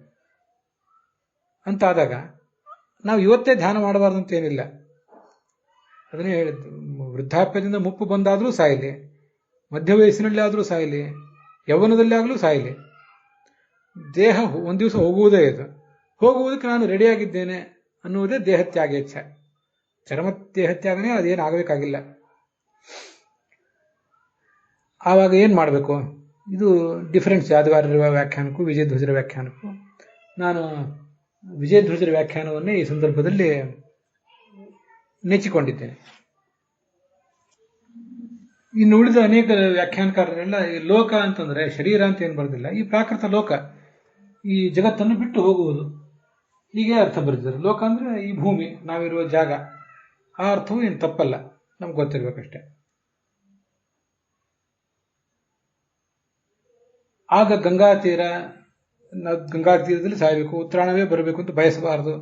Speaker 1: ಅಂತಾದಾಗ ನಾವು ಇವತ್ತೇ ಧ್ಯಾನ ಮಾಡಬಾರ್ದು ಅಂತ ಏನಿಲ್ಲ. ಅದನ್ನೇ ಹೇಳಿದ್ದು, ವೃದ್ಧಾಪ್ಯದಿಂದ ಮುಪ್ಪು ಬಂದಾದರೂ ಸಾಯಲಿ, ಮಧ್ಯ ವಯಸ್ಸಿನಲ್ಲಿ ಆದರೂ ಸಾಯಲಿ, ಯೌವನದಲ್ಲಿ ಆಗಲೂ ಸಾಯಲಿ, ದೇಹ ಒಂದು ದಿವಸ ಹೋಗುವುದೇ ಇದು. ಹೋಗುವುದಕ್ಕೆ ನಾನು ರೆಡಿಯಾಗಿದ್ದೇನೆ ಅನ್ನುವುದೇ ದೇಹತ್ಯಾಗ ಇಚ್ಛೆ. ಚರ್ಮ ದೇಹತ್ಯಾಗನೇ ಅದೇನು ಆಗಬೇಕಾಗಿಲ್ಲ. ಆವಾಗ ಏನು ಮಾಡಬೇಕು? ಇದು ಡಿಫರೆನ್ಸ್ ಯಾದವಾರ್ಯರ ವ್ಯಾಖ್ಯಾನಕ್ಕೂ ವಿಜಯಧ್ವಜರ ವ್ಯಾಖ್ಯಾನಕ್ಕೂ. ನಾನು ವಿಜಯಧ್ವಜರ ವ್ಯಾಖ್ಯಾನವನ್ನೇ ಈ ಸಂದರ್ಭದಲ್ಲಿ ನೆಚ್ಚಿಕೊಂಡಿದ್ದೇನೆ. ಇನ್ನು ಉಳಿದ ಅನೇಕ ವ್ಯಾಖ್ಯಾನಕಾರರೆಲ್ಲ ಈ ಲೋಕ ಅಂತಂದ್ರೆ ಶರೀರ ಅಂತ ಏನು ಬರೆದಿಲ್ಲ, ಈ ಪ್ರಾಕೃತ ಲೋಕ, ಈ ಜಗತ್ತನ್ನು ಬಿಟ್ಟು ಹೋಗುವುದು, ಹೀಗೆ ಅರ್ಥ ಬರೆದಿದ್ದಾರೆ. ಲೋಕ ಅಂದ್ರೆ ಈ ಭೂಮಿ, ನಾವಿರುವ ಜಾಗ, ಆ ಅರ್ಥವೂ ಏನು ತಪ್ಪಲ್ಲ, ನಮ್ಗೆ ಗೊತ್ತಿರ್ಬೇಕಷ್ಟೆ. ಆಗ ಗಂಗಾ ತೀರದಲ್ಲಿ ಸಾಯಬೇಕು, ಉತ್ತರಾಯಣವೇ ಬರಬೇಕು ಅಂತ ಬಯಸಬಾರದು.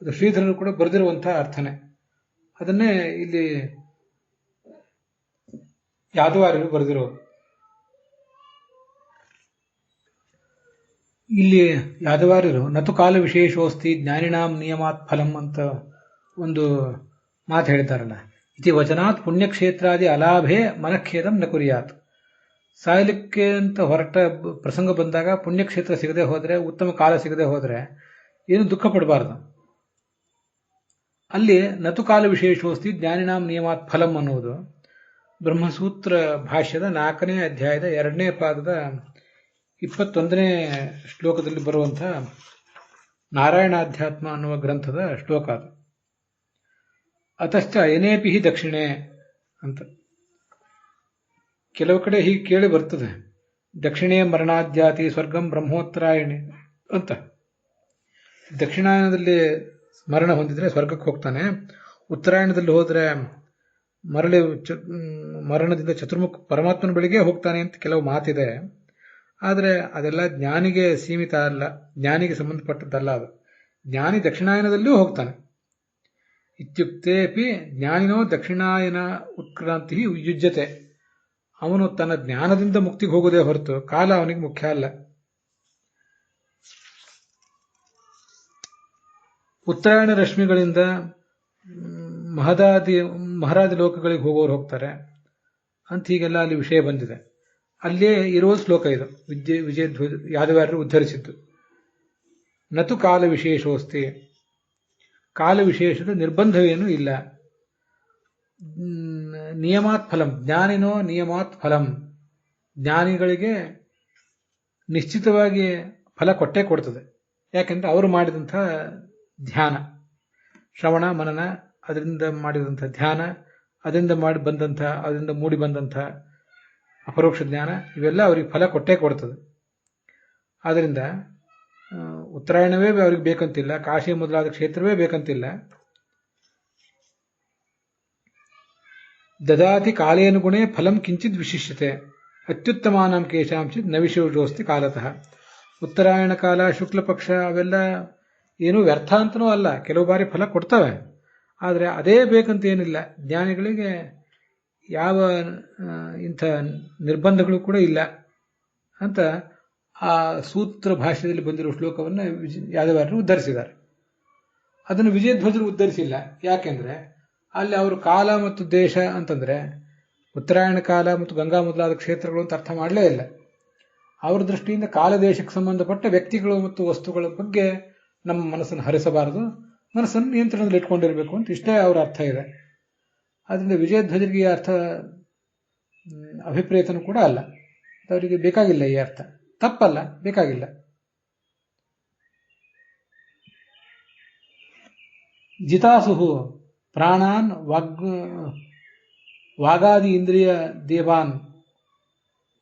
Speaker 1: ಅದು ಶ್ರೀಧರರು ಕೂಡ ಬರೆದಿರುವಂತಹ ಅರ್ಥನೇ. ಅದನ್ನೇ ಇಲ್ಲಿ ಯಾದವಾರ್ಯರು ಬರೆದಿರೋದು. ಇಲ್ಲಿ ಯಾದವಾರ್ಯರು ನತು ಕಾಲ ವಿಶೇಷೋಸ್ತಿ ಜ್ಞಾನಿನಾಂ ನಿಯಮಾತ್ ಫಲಂ ಅಂತ ಒಂದು ಮಾತು ಹೇಳ್ತಾರಲ್ಲ, ಇತಿ ವಚನಾತ್ ಪುಣ್ಯಕ್ಷೇತ್ರಾದಿ ಅಲಾಭೆ ಮನಃಖೇದಂ ನ ಕುರಿಯಾತ್. ಸಾಯಲಿಕ್ಕೆ ಅಂತ ಹೊರಟ ಪ್ರಸಂಗ ಬಂದಾಗ ಪುಣ್ಯಕ್ಷೇತ್ರ ಸಿಗದೆ ಹೋದರೆ, ಉತ್ತಮ ಕಾಲ ಸಿಗದೆ ಹೋದರೆ ಏನು ದುಃಖ ಪಡಬಾರದು. ಅಲ್ಲಿ ನತು ಕಾಲ ವಿಶೇಷೋಸ್ತಿ ಜ್ಞಾನಿನಾಂ ನಿಯಮಾತ್ ಫಲಂ ಅನ್ನುವುದು ಬ್ರಹ್ಮಸೂತ್ರ ಭಾಷ್ಯದ 4ನೇ ಅಧ್ಯಾಯದ 2ನೇ ಪಾದದ 21ನೇ ಶ್ಲೋಕದಲ್ಲಿ ಬರುವಂತಹ ನಾರಾಯಣಾಧ್ಯಾತ್ಮ ಅನ್ನುವ ಗ್ರಂಥದ ಶ್ಲೋಕ ಅದು. ಅತಶ್ಚ ಅಯನೇಪಿ ದಕ್ಷಿಣೆ ಅಂತ ಕೆಲವು ಕಡೆ ಹೀಗೆ ಕೇಳಿ ಬರ್ತದೆ, ದಕ್ಷಿಣೇ ಮರಣಾದ್ಯಾತಿ ಸ್ವರ್ಗಂ ಬ್ರಹ್ಮೋತ್ತರಾಯಣೆ ಅಂತ. ದಕ್ಷಿಣಾಯನದಲ್ಲಿ ಮರಣ ಹೊಂದಿದ್ರೆ ಸ್ವರ್ಗಕ್ಕೆ ಹೋಗ್ತಾನೆ, ಉತ್ತರಾಯಣದಲ್ಲಿ ಹೋದರೆ ಮರಣದಿಂದ ಚತುರ್ಮುಖ ಪರಮಾತ್ಮನ ಬಳಿಗೆ ಹೋಗ್ತಾನೆ ಅಂತ ಕೆಲವು ಮಾತಿದೆ. ಆದರೆ ಅದೆಲ್ಲ ಜ್ಞಾನಿಗೆ ಸೀಮಿತ ಅಲ್ಲ, ಜ್ಞಾನಿಗೆ ಸಂಬಂಧಪಟ್ಟದ್ದಲ್ಲ. ಅದು ಜ್ಞಾನಿ ದಕ್ಷಿಣಾಯನದಲ್ಲೂ ಹೋಗ್ತಾನೆ. ಇತ್ಯುಕ್ತೇಪಿ ಜ್ಞಾನಿನೋ ದಕ್ಷಿಣಾಯನ ಉತ್ಕ್ರಾಂತಿ ಯುಜ್ಯತೆ. ಅವನು ತನ್ನ ಜ್ಞಾನದಿಂದ ಮುಕ್ತಿಗೆ ಹೋಗೋದೇ ಹೊರತು ಕಾಲ ಅವನಿಗೆ ಮುಖ್ಯ ಅಲ್ಲ. ಉತ್ತರಾಯಣ ರಶ್ಮಿಗಳಿಂದ ಮಹರಾದಿ ಲೋಕಗಳಿಗೆ ಹೋಗೋರು ಹೋಗ್ತಾರೆ ಅಂತ ಹೀಗೆಲ್ಲ ಅಲ್ಲಿ ವಿಷಯ ಬಂದಿದೆ. ಅಲ್ಲೇ ಇರುವ ಶ್ಲೋಕ ಇದು, ವಿಜಯಧ್ವಜ ಯಾದವಾರ್ಯರು ಉದ್ಧರಿಸಿದ್ದು. ನತು ಕಾಲ ವಿಶೇಷೋಸ್ತಿ, ಕಾಲ ವಿಶೇಷದ ನಿರ್ಬಂಧವೇನೂ ಇಲ್ಲ. ನಿಯಮಾತ್ ಫಲಂ, ಜ್ಞಾನಿನೋ ನಿಯಮಾತ್ ಫಲಂ, ಜ್ಞಾನಿಗಳಿಗೆ ನಿಶ್ಚಿತವಾಗಿ ಫಲ ಕೊಟ್ಟೇ ಕೊಡ್ತದೆ. ಯಾಕೆಂದ್ರೆ ಅವರು ಮಾಡಿದಂಥ ಧ್ಯಾನ, ಶ್ರವಣ ಮನನ, ಅದರಿಂದ ಮಾಡಿದಂಥ ಧ್ಯಾನ, ಅದರಿಂದ ಮೂಡಿ ಬಂದಂಥ ಅಪರೋಕ್ಷ ಜ್ಞಾನ, ಇವೆಲ್ಲ ಅವರಿಗೆ ಫಲ ಕೊಟ್ಟೇ ಕೊಡ್ತದೆ. ಆದ್ದರಿಂದ ಉತ್ತರಾಯಣವೇ ಅವ್ರಿಗೆ ಬೇಕಂತಿಲ್ಲ, ಕಾಶಿ ಮೊದಲಾದ ಕ್ಷೇತ್ರವೇ ಬೇಕಂತಿಲ್ಲ. ದದಾತಿ ಕಾಲೇನುಗುಣೇ ಫಲಂ ಕಿಂಚಿತ್ ವಿಶಿಷ್ಯತೆ ಅತ್ಯುತ್ತಮಾನಾಂ ಕೇಶಾಂಚಿತ್ ನ ವಿಶೇಷೋಸ್ತಿ ಕಾಲತಃ. ಉತ್ತರಾಯಣ ಕಾಲ, ಶುಕ್ಲ ಪಕ್ಷ ಅವೆಲ್ಲ ಏನೂ ವ್ಯರ್ಥ ಅಂತನೂ ಅಲ್ಲ, ಕೆಲವು ಬಾರಿ ಫಲ ಕೊಡ್ತವೆ. ಆದರೆ ಅದೇ ಬೇಕಂತ ಏನಿಲ್ಲ. ಜ್ಞಾನಿಗಳಿಗೆ ಯಾವ ಇಂಥ ನಿರ್ಬಂಧಗಳು ಕೂಡ ಇಲ್ಲ ಅಂತ ಆ ಸೂತ್ರ ಭಾಷೆಯಲ್ಲಿ ಬಂದಿರುವ ಶ್ಲೋಕವನ್ನು ಯಾದವಾರ್ಯರು ಉದ್ಧರಿಸಿದ್ದಾರೆ. ಅದನ್ನು ವಿಜಯಧ್ವಜರು ಉದ್ಧರಿಸಿಲ್ಲ. ಯಾಕೆಂದ್ರೆ ಅಲ್ಲಿ ಅವರು ಕಾಲ ಮತ್ತು ದೇಶ ಅಂತಂದ್ರೆ ಉತ್ತರಾಯಣ ಕಾಲ ಮತ್ತು ಗಂಗಾ ಮೊದಲಾದ ಕ್ಷೇತ್ರಗಳು ಅಂತ ಅರ್ಥ ಮಾಡಲೇ ಇಲ್ಲ. ಅವರ ದೃಷ್ಟಿಯಿಂದ ಕಾಲ ದೇಶಕ್ಕೆ ಸಂಬಂಧಪಟ್ಟ ವ್ಯಕ್ತಿಗಳು ಮತ್ತು ವಸ್ತುಗಳ ಬಗ್ಗೆ ನಮ್ಮ ಮನಸ್ಸನ್ನು ಹರಿಸಬಾರದು, ಮನಸ್ಸನ್ನು ನಿಯಂತ್ರಣದಲ್ಲಿ ಇಟ್ಕೊಂಡಿರಬೇಕು ಅಂತ ಇಷ್ಟೇ ಅವರ ಅರ್ಥ ಇದೆ. ಅದರಿಂದ ವಿಜಯಧ್ವಜರಿಗೆ ಈ ಅರ್ಥ ಅಭಿಪ್ರೇತನೂ ಕೂಡ ಅಲ್ಲ. ಅವರಿಗೆ ಬೇಕಾಗಿಲ್ಲ ಈ ಅರ್ಥ. ತಪ್ಪಲ್ಲ, ಬೇಕಾಗಿಲ್ಲ. ಜಿತಾಸುಹು ಪ್ರಾಣಾನ್ ವಾಗಾದಿ ಇಂದ್ರಿಯ ದೇವಾನ್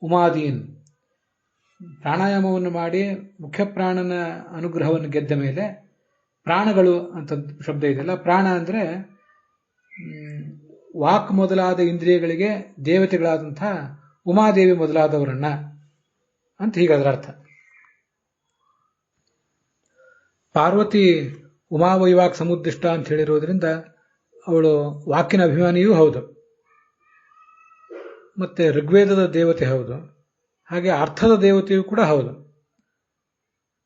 Speaker 1: ಉಮಾದೀನ್. ಪ್ರಾಣಾಯಾಮವನ್ನು ಮಾಡಿ ಮುಖ್ಯ ಪ್ರಾಣನ ಅನುಗ್ರಹವನ್ನು ಗೆದ್ದ ಮೇಲೆ ಪ್ರಾಣಗಳು ಅಂತ ಶಬ್ದ ಇದೆಯಲ್ಲ, ಪ್ರಾಣ ಅಂದ್ರೆ ವಾಕ್ ಮೊದಲಾದ ಇಂದ್ರಿಯಗಳಿಗೆ ದೇವತೆಗಳಾದಂಥ ಉಮಾದೇವಿ ಮೊದಲಾದವರನ್ನ ಅಂತ ಹೀಗದರ ಅರ್ಥ. ಪಾರ್ವತಿ ಉಮಾವೈವಾಕ್ ಸಮುದ್ದಿಷ್ಟ ಅಂತ ಹೇಳಿರೋದ್ರಿಂದ ಅವಳು ವಾಕಿನ ಅಭಿಮಾನಿಯೂ ಹೌದು, ಮತ್ತೆ ಋಗ್ವೇದದ ದೇವತೆ ಹೌದು, ಹಾಗೆ ಅರ್ಥದ ದೇವತೆಯೂ ಕೂಡ ಹೌದು.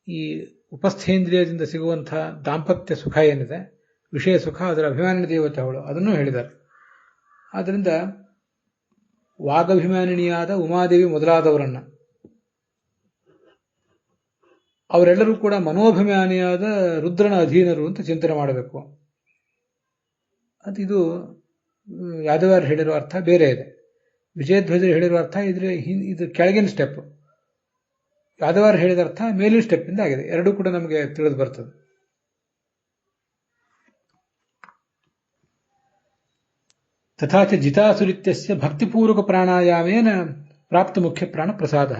Speaker 1: ಈ ಉಪಸ್ಥೇಂದ್ರಿಯದಿಂದ ಸಿಗುವಂತಹ ದಾಂಪತ್ಯ ಸುಖ ಏನಿದೆ, ವಿಷಯ ಸುಖ, ಅದರ ಅಭಿಮಾನಿ ದೇವತೆ ಅವಳು, ಅದನ್ನು ಹೇಳಿದ್ದಾರೆ. ಆದ್ದರಿಂದ ವಾಗಭಿಮಾನಿನಿಯಾದ ಉಮಾದೇವಿ ಮೊದಲಾದವರನ್ನ, ಅವರೆಲ್ಲರೂ ಕೂಡ ಮನೋಭಿಮಾನಿಯಾದ ರುದ್ರನ ಅಧೀನರು ಅಂತ ಚಿಂತನೆ ಮಾಡಬೇಕು. ಇದು ಯಾದವಾರ್ ಹೇಳಿರೋ ಅರ್ಥ ಬೇರೆ ಇದೆ, ವಿಜಯಧ್ವಜರು ಹೇಳಿರೋ ಅರ್ಥ ಇದು ಕೆಳಗಿನ ಸ್ಟೆಪ್, ಯಾದವಾರ್ ಹೇಳಿದ ಅರ್ಥ ಮೇಲಿನ ಸ್ಟೆಪ್ ಇಂದ ಆಗಿದೆ. ಎರಡೂ ಕೂಡ ನಮಗೆ ತಿಳಿದು ಬರ್ತದೆ. ತಥಾಚ ಜಿತಾಸುರಿತ್ಯಸ್ಯ ಭಕ್ತಿಪೂರ್ವಕ ಪ್ರಾಣಾಯಾಮೇನ ಪ್ರಾಪ್ತ ಮುಖ್ಯ ಪ್ರಾಣ ಪ್ರಸಾದ.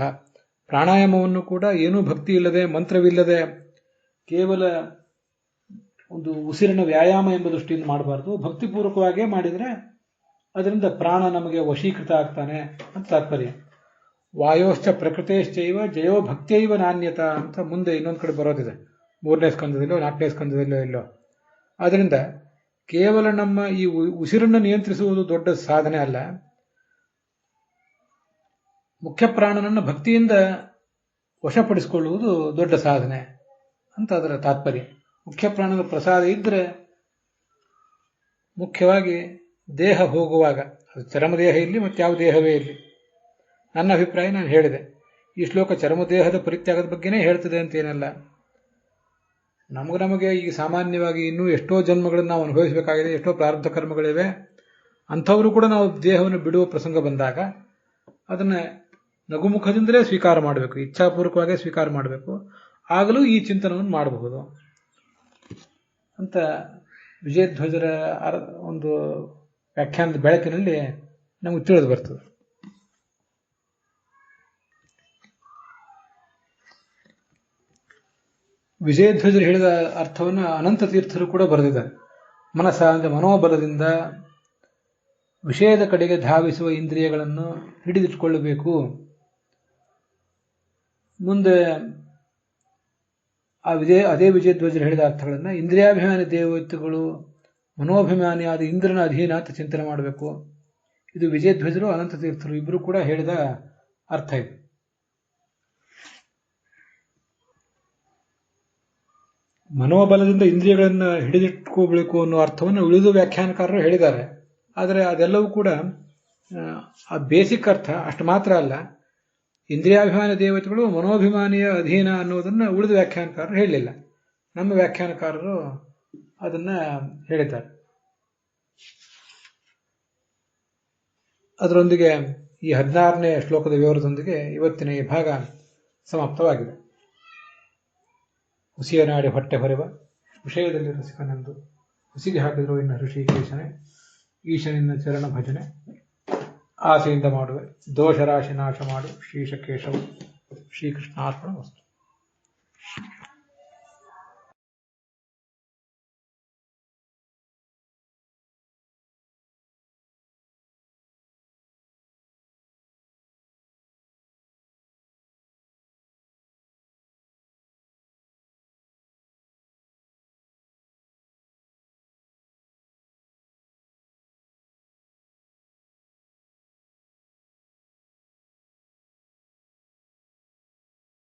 Speaker 1: ಪ್ರಾಣಾಯಾಮವನ್ನು ಕೂಡ ಏನೂ ಭಕ್ತಿ ಇಲ್ಲದೆ, ಮಂತ್ರವಿಲ್ಲದೆ, ಕೇವಲ ಒಂದು ಉಸಿರಿನ ವ್ಯಾಯಾಮ ಎಂಬ ದೃಷ್ಟಿಯಿಂದ ಮಾಡಬಾರ್ದು. ಭಕ್ತಿಪೂರ್ವಕವಾಗೇ ಮಾಡಿದರೆ ಅದರಿಂದ ಪ್ರಾಣ ನಮಗೆ ವಶೀಕೃತ ಆಗ್ತಾನೆ ಅಂತ ತಾತ್ಪರ್ಯ. ವಾಯೋಶ್ಚ ಪ್ರಕೃತೇಶ್ಚೈವ ಜಯೋ ಭಕ್ತಿಯೈವ ನಾಣ್ಯತ ಅಂತ ಮುಂದೆ ಇನ್ನೊಂದು ಕಡೆ ಬರೋದಿದೆ, 3ನೇ ಸ್ಕಂದದಲ್ಲೋ 4ನೇ ಸ್ಕಂದದಲ್ಲೋ ಎಲ್ಲೋ. ಆದ್ದರಿಂದ ಕೇವಲ ನಮ್ಮ ಈ ಉಸಿರನ್ನು ನಿಯಂತ್ರಿಸುವುದು ದೊಡ್ಡ ಸಾಧನೆ ಅಲ್ಲ, ಮುಖ್ಯ ಪ್ರಾಣನನ್ನು ಭಕ್ತಿಯಿಂದ ವಶಪಡಿಸಿಕೊಳ್ಳುವುದು ದೊಡ್ಡ ಸಾಧನೆ ಅಂತ ಅದರ ತಾತ್ಪರ್ಯ. ಮುಖ್ಯ ಪ್ರಾಣದ ಪ್ರಸಾದ ಇದ್ರೆ ಮುಖ್ಯವಾಗಿ ದೇಹ ಹೋಗುವಾಗ, ಅದು ಚರ್ಮದೇಹ ಇರಲಿ ಮತ್ತು ಯಾವ ದೇಹವೇ ಇರಲಿ, ನನ್ನ ಅಭಿಪ್ರಾಯ ನಾನು ಹೇಳಿದೆ. ಈ ಶ್ಲೋಕ ಚರ್ಮದೇಹದ ಪರಿತ್ಯಾಗದ ಬಗ್ಗೆನೇ ಹೇಳ್ತದೆ ಅಂತೇನಲ್ಲ. ನಮಗೆ ಈಗ ಸಾಮಾನ್ಯವಾಗಿ ಇನ್ನೂ ಎಷ್ಟೋ ಜನ್ಮಗಳನ್ನು ನಾವು ಅನುಭವಿಸಬೇಕಾಗಿದೆ, ಎಷ್ಟೋ ಪ್ರಾರಬ್ಧ ಕರ್ಮಗಳಿವೆ. ಅಂಥವರು ಕೂಡ ನಾವು ದೇಹವನ್ನು ಬಿಡುವ ಪ್ರಸಂಗ ಬಂದಾಗ ಅದನ್ನು ನಗುಮುಖದಿಂದಲೇ ಸ್ವೀಕಾರ ಮಾಡಬೇಕು, ಇಚ್ಛಾಪೂರ್ವಕವಾಗೇ ಸ್ವೀಕಾರ ಮಾಡಬೇಕು. ಆಗಲೂ ಈ ಚಿಂತನವನ್ನು ಮಾಡಬಹುದು ಅಂತ ವಿಜಯಧ್ವಜರ ಒಂದು ವ್ಯಾಖ್ಯಾನದ ಬೆಳಕಿನಲ್ಲಿ ನಮಗೆ ತಿಳಿದು ಬರ್ತದೆ. ವಿಜಯಧ್ವಜರು ಹೇಳಿದ ಅರ್ಥವನ್ನು ಅನಂತ ತೀರ್ಥರು ಕೂಡ ಬರೆದಿದ್ದಾರೆ. ಮನಸ್ಸ ಅಂದರೆ ಮನೋಬಲದಿಂದ ವಿಷಯದ ಕಡೆಗೆ ಧಾವಿಸುವ ಇಂದ್ರಿಯಗಳನ್ನು ಹಿಡಿದಿಟ್ಟುಕೊಳ್ಳಬೇಕು. ಮುಂದೆ ಅದೇ ವಿಜಯಧ್ವಜರು ಹೇಳಿದ ಅರ್ಥಗಳನ್ನು ಇಂದ್ರಿಯಾಭಿಮಾನಿ ದೇವತೆಗಳು ಮನೋಭಿಮಾನಿಯಾದ ಇಂದ್ರನ ಅಧೀನ ಅಂತ ಚಿಂತನೆ ಮಾಡಬೇಕು. ಇದು ವಿಜಯಧ್ವಜರು ಅನಂತ ತೀರ್ಥರು ಇಬ್ಬರು ಕೂಡ ಹೇಳಿದ ಅರ್ಥ ಇದು. ಮನೋಬಲದಿಂದ ಇಂದ್ರಿಯಗಳನ್ನು ಹಿಡಿದಿಟ್ಕೋಬೇಕು ಅನ್ನೋ ಅರ್ಥವನ್ನು ಉಳಿದು ವ್ಯಾಖ್ಯಾನಕಾರರು ಹೇಳಿದ್ದಾರೆ. ಆದರೆ ಅದೆಲ್ಲವೂ ಕೂಡ ಆ ಬೇಸಿಕ್ ಅರ್ಥ ಅಷ್ಟು ಮಾತ್ರ ಅಲ್ಲ. ಇಂದ್ರಿಯಾಭಿಮಾನಿ ದೇವತೆಗಳು ಮನೋಭಿಮಾನಿಯ ಅಧೀನ ಅನ್ನೋದನ್ನು ಉಳಿದ ವ್ಯಾಖ್ಯಾನಕಾರರು ಹೇಳಲಿಲ್ಲ. ನಮ್ಮ ವ್ಯಾಖ್ಯಾನಕಾರರು ಅದನ್ನ ಹೇಳಿದ್ದಾರೆ. ಅದರೊಂದಿಗೆ ಈ 16ನೇ ಶ್ಲೋಕದ ವಿವರದೊಂದಿಗೆ ಇವತ್ತಿನ ಈ ಭಾಗ ಸಮಾಪ್ತವಾಗಿದೆ. ಹುಸಿಯ ನಾಡಿ ಹೊಟ್ಟೆ ಹೊರೆವ ವಿಷಯದಲ್ಲಿ ರಸಿಕನೆಂದು ಹುಸಿಗೆ ಹಾಕಿದ್ರು ಇನ್ನು ಋಷಿಕೇಶನೇ, ಈಶನಿನ್ನ ಚರಣ ಭಜನೆ ಆಸೆಯಿಂದ ಮಾಡುವೆ, ದೋಷರಾಶಿ ನಾಶ ಮಾಡು ಶ್ರೀಶಕೇಶವ. ಶ್ರೀಕೃಷ್ಣಾರ್ಪಣ ವಸ್ತು.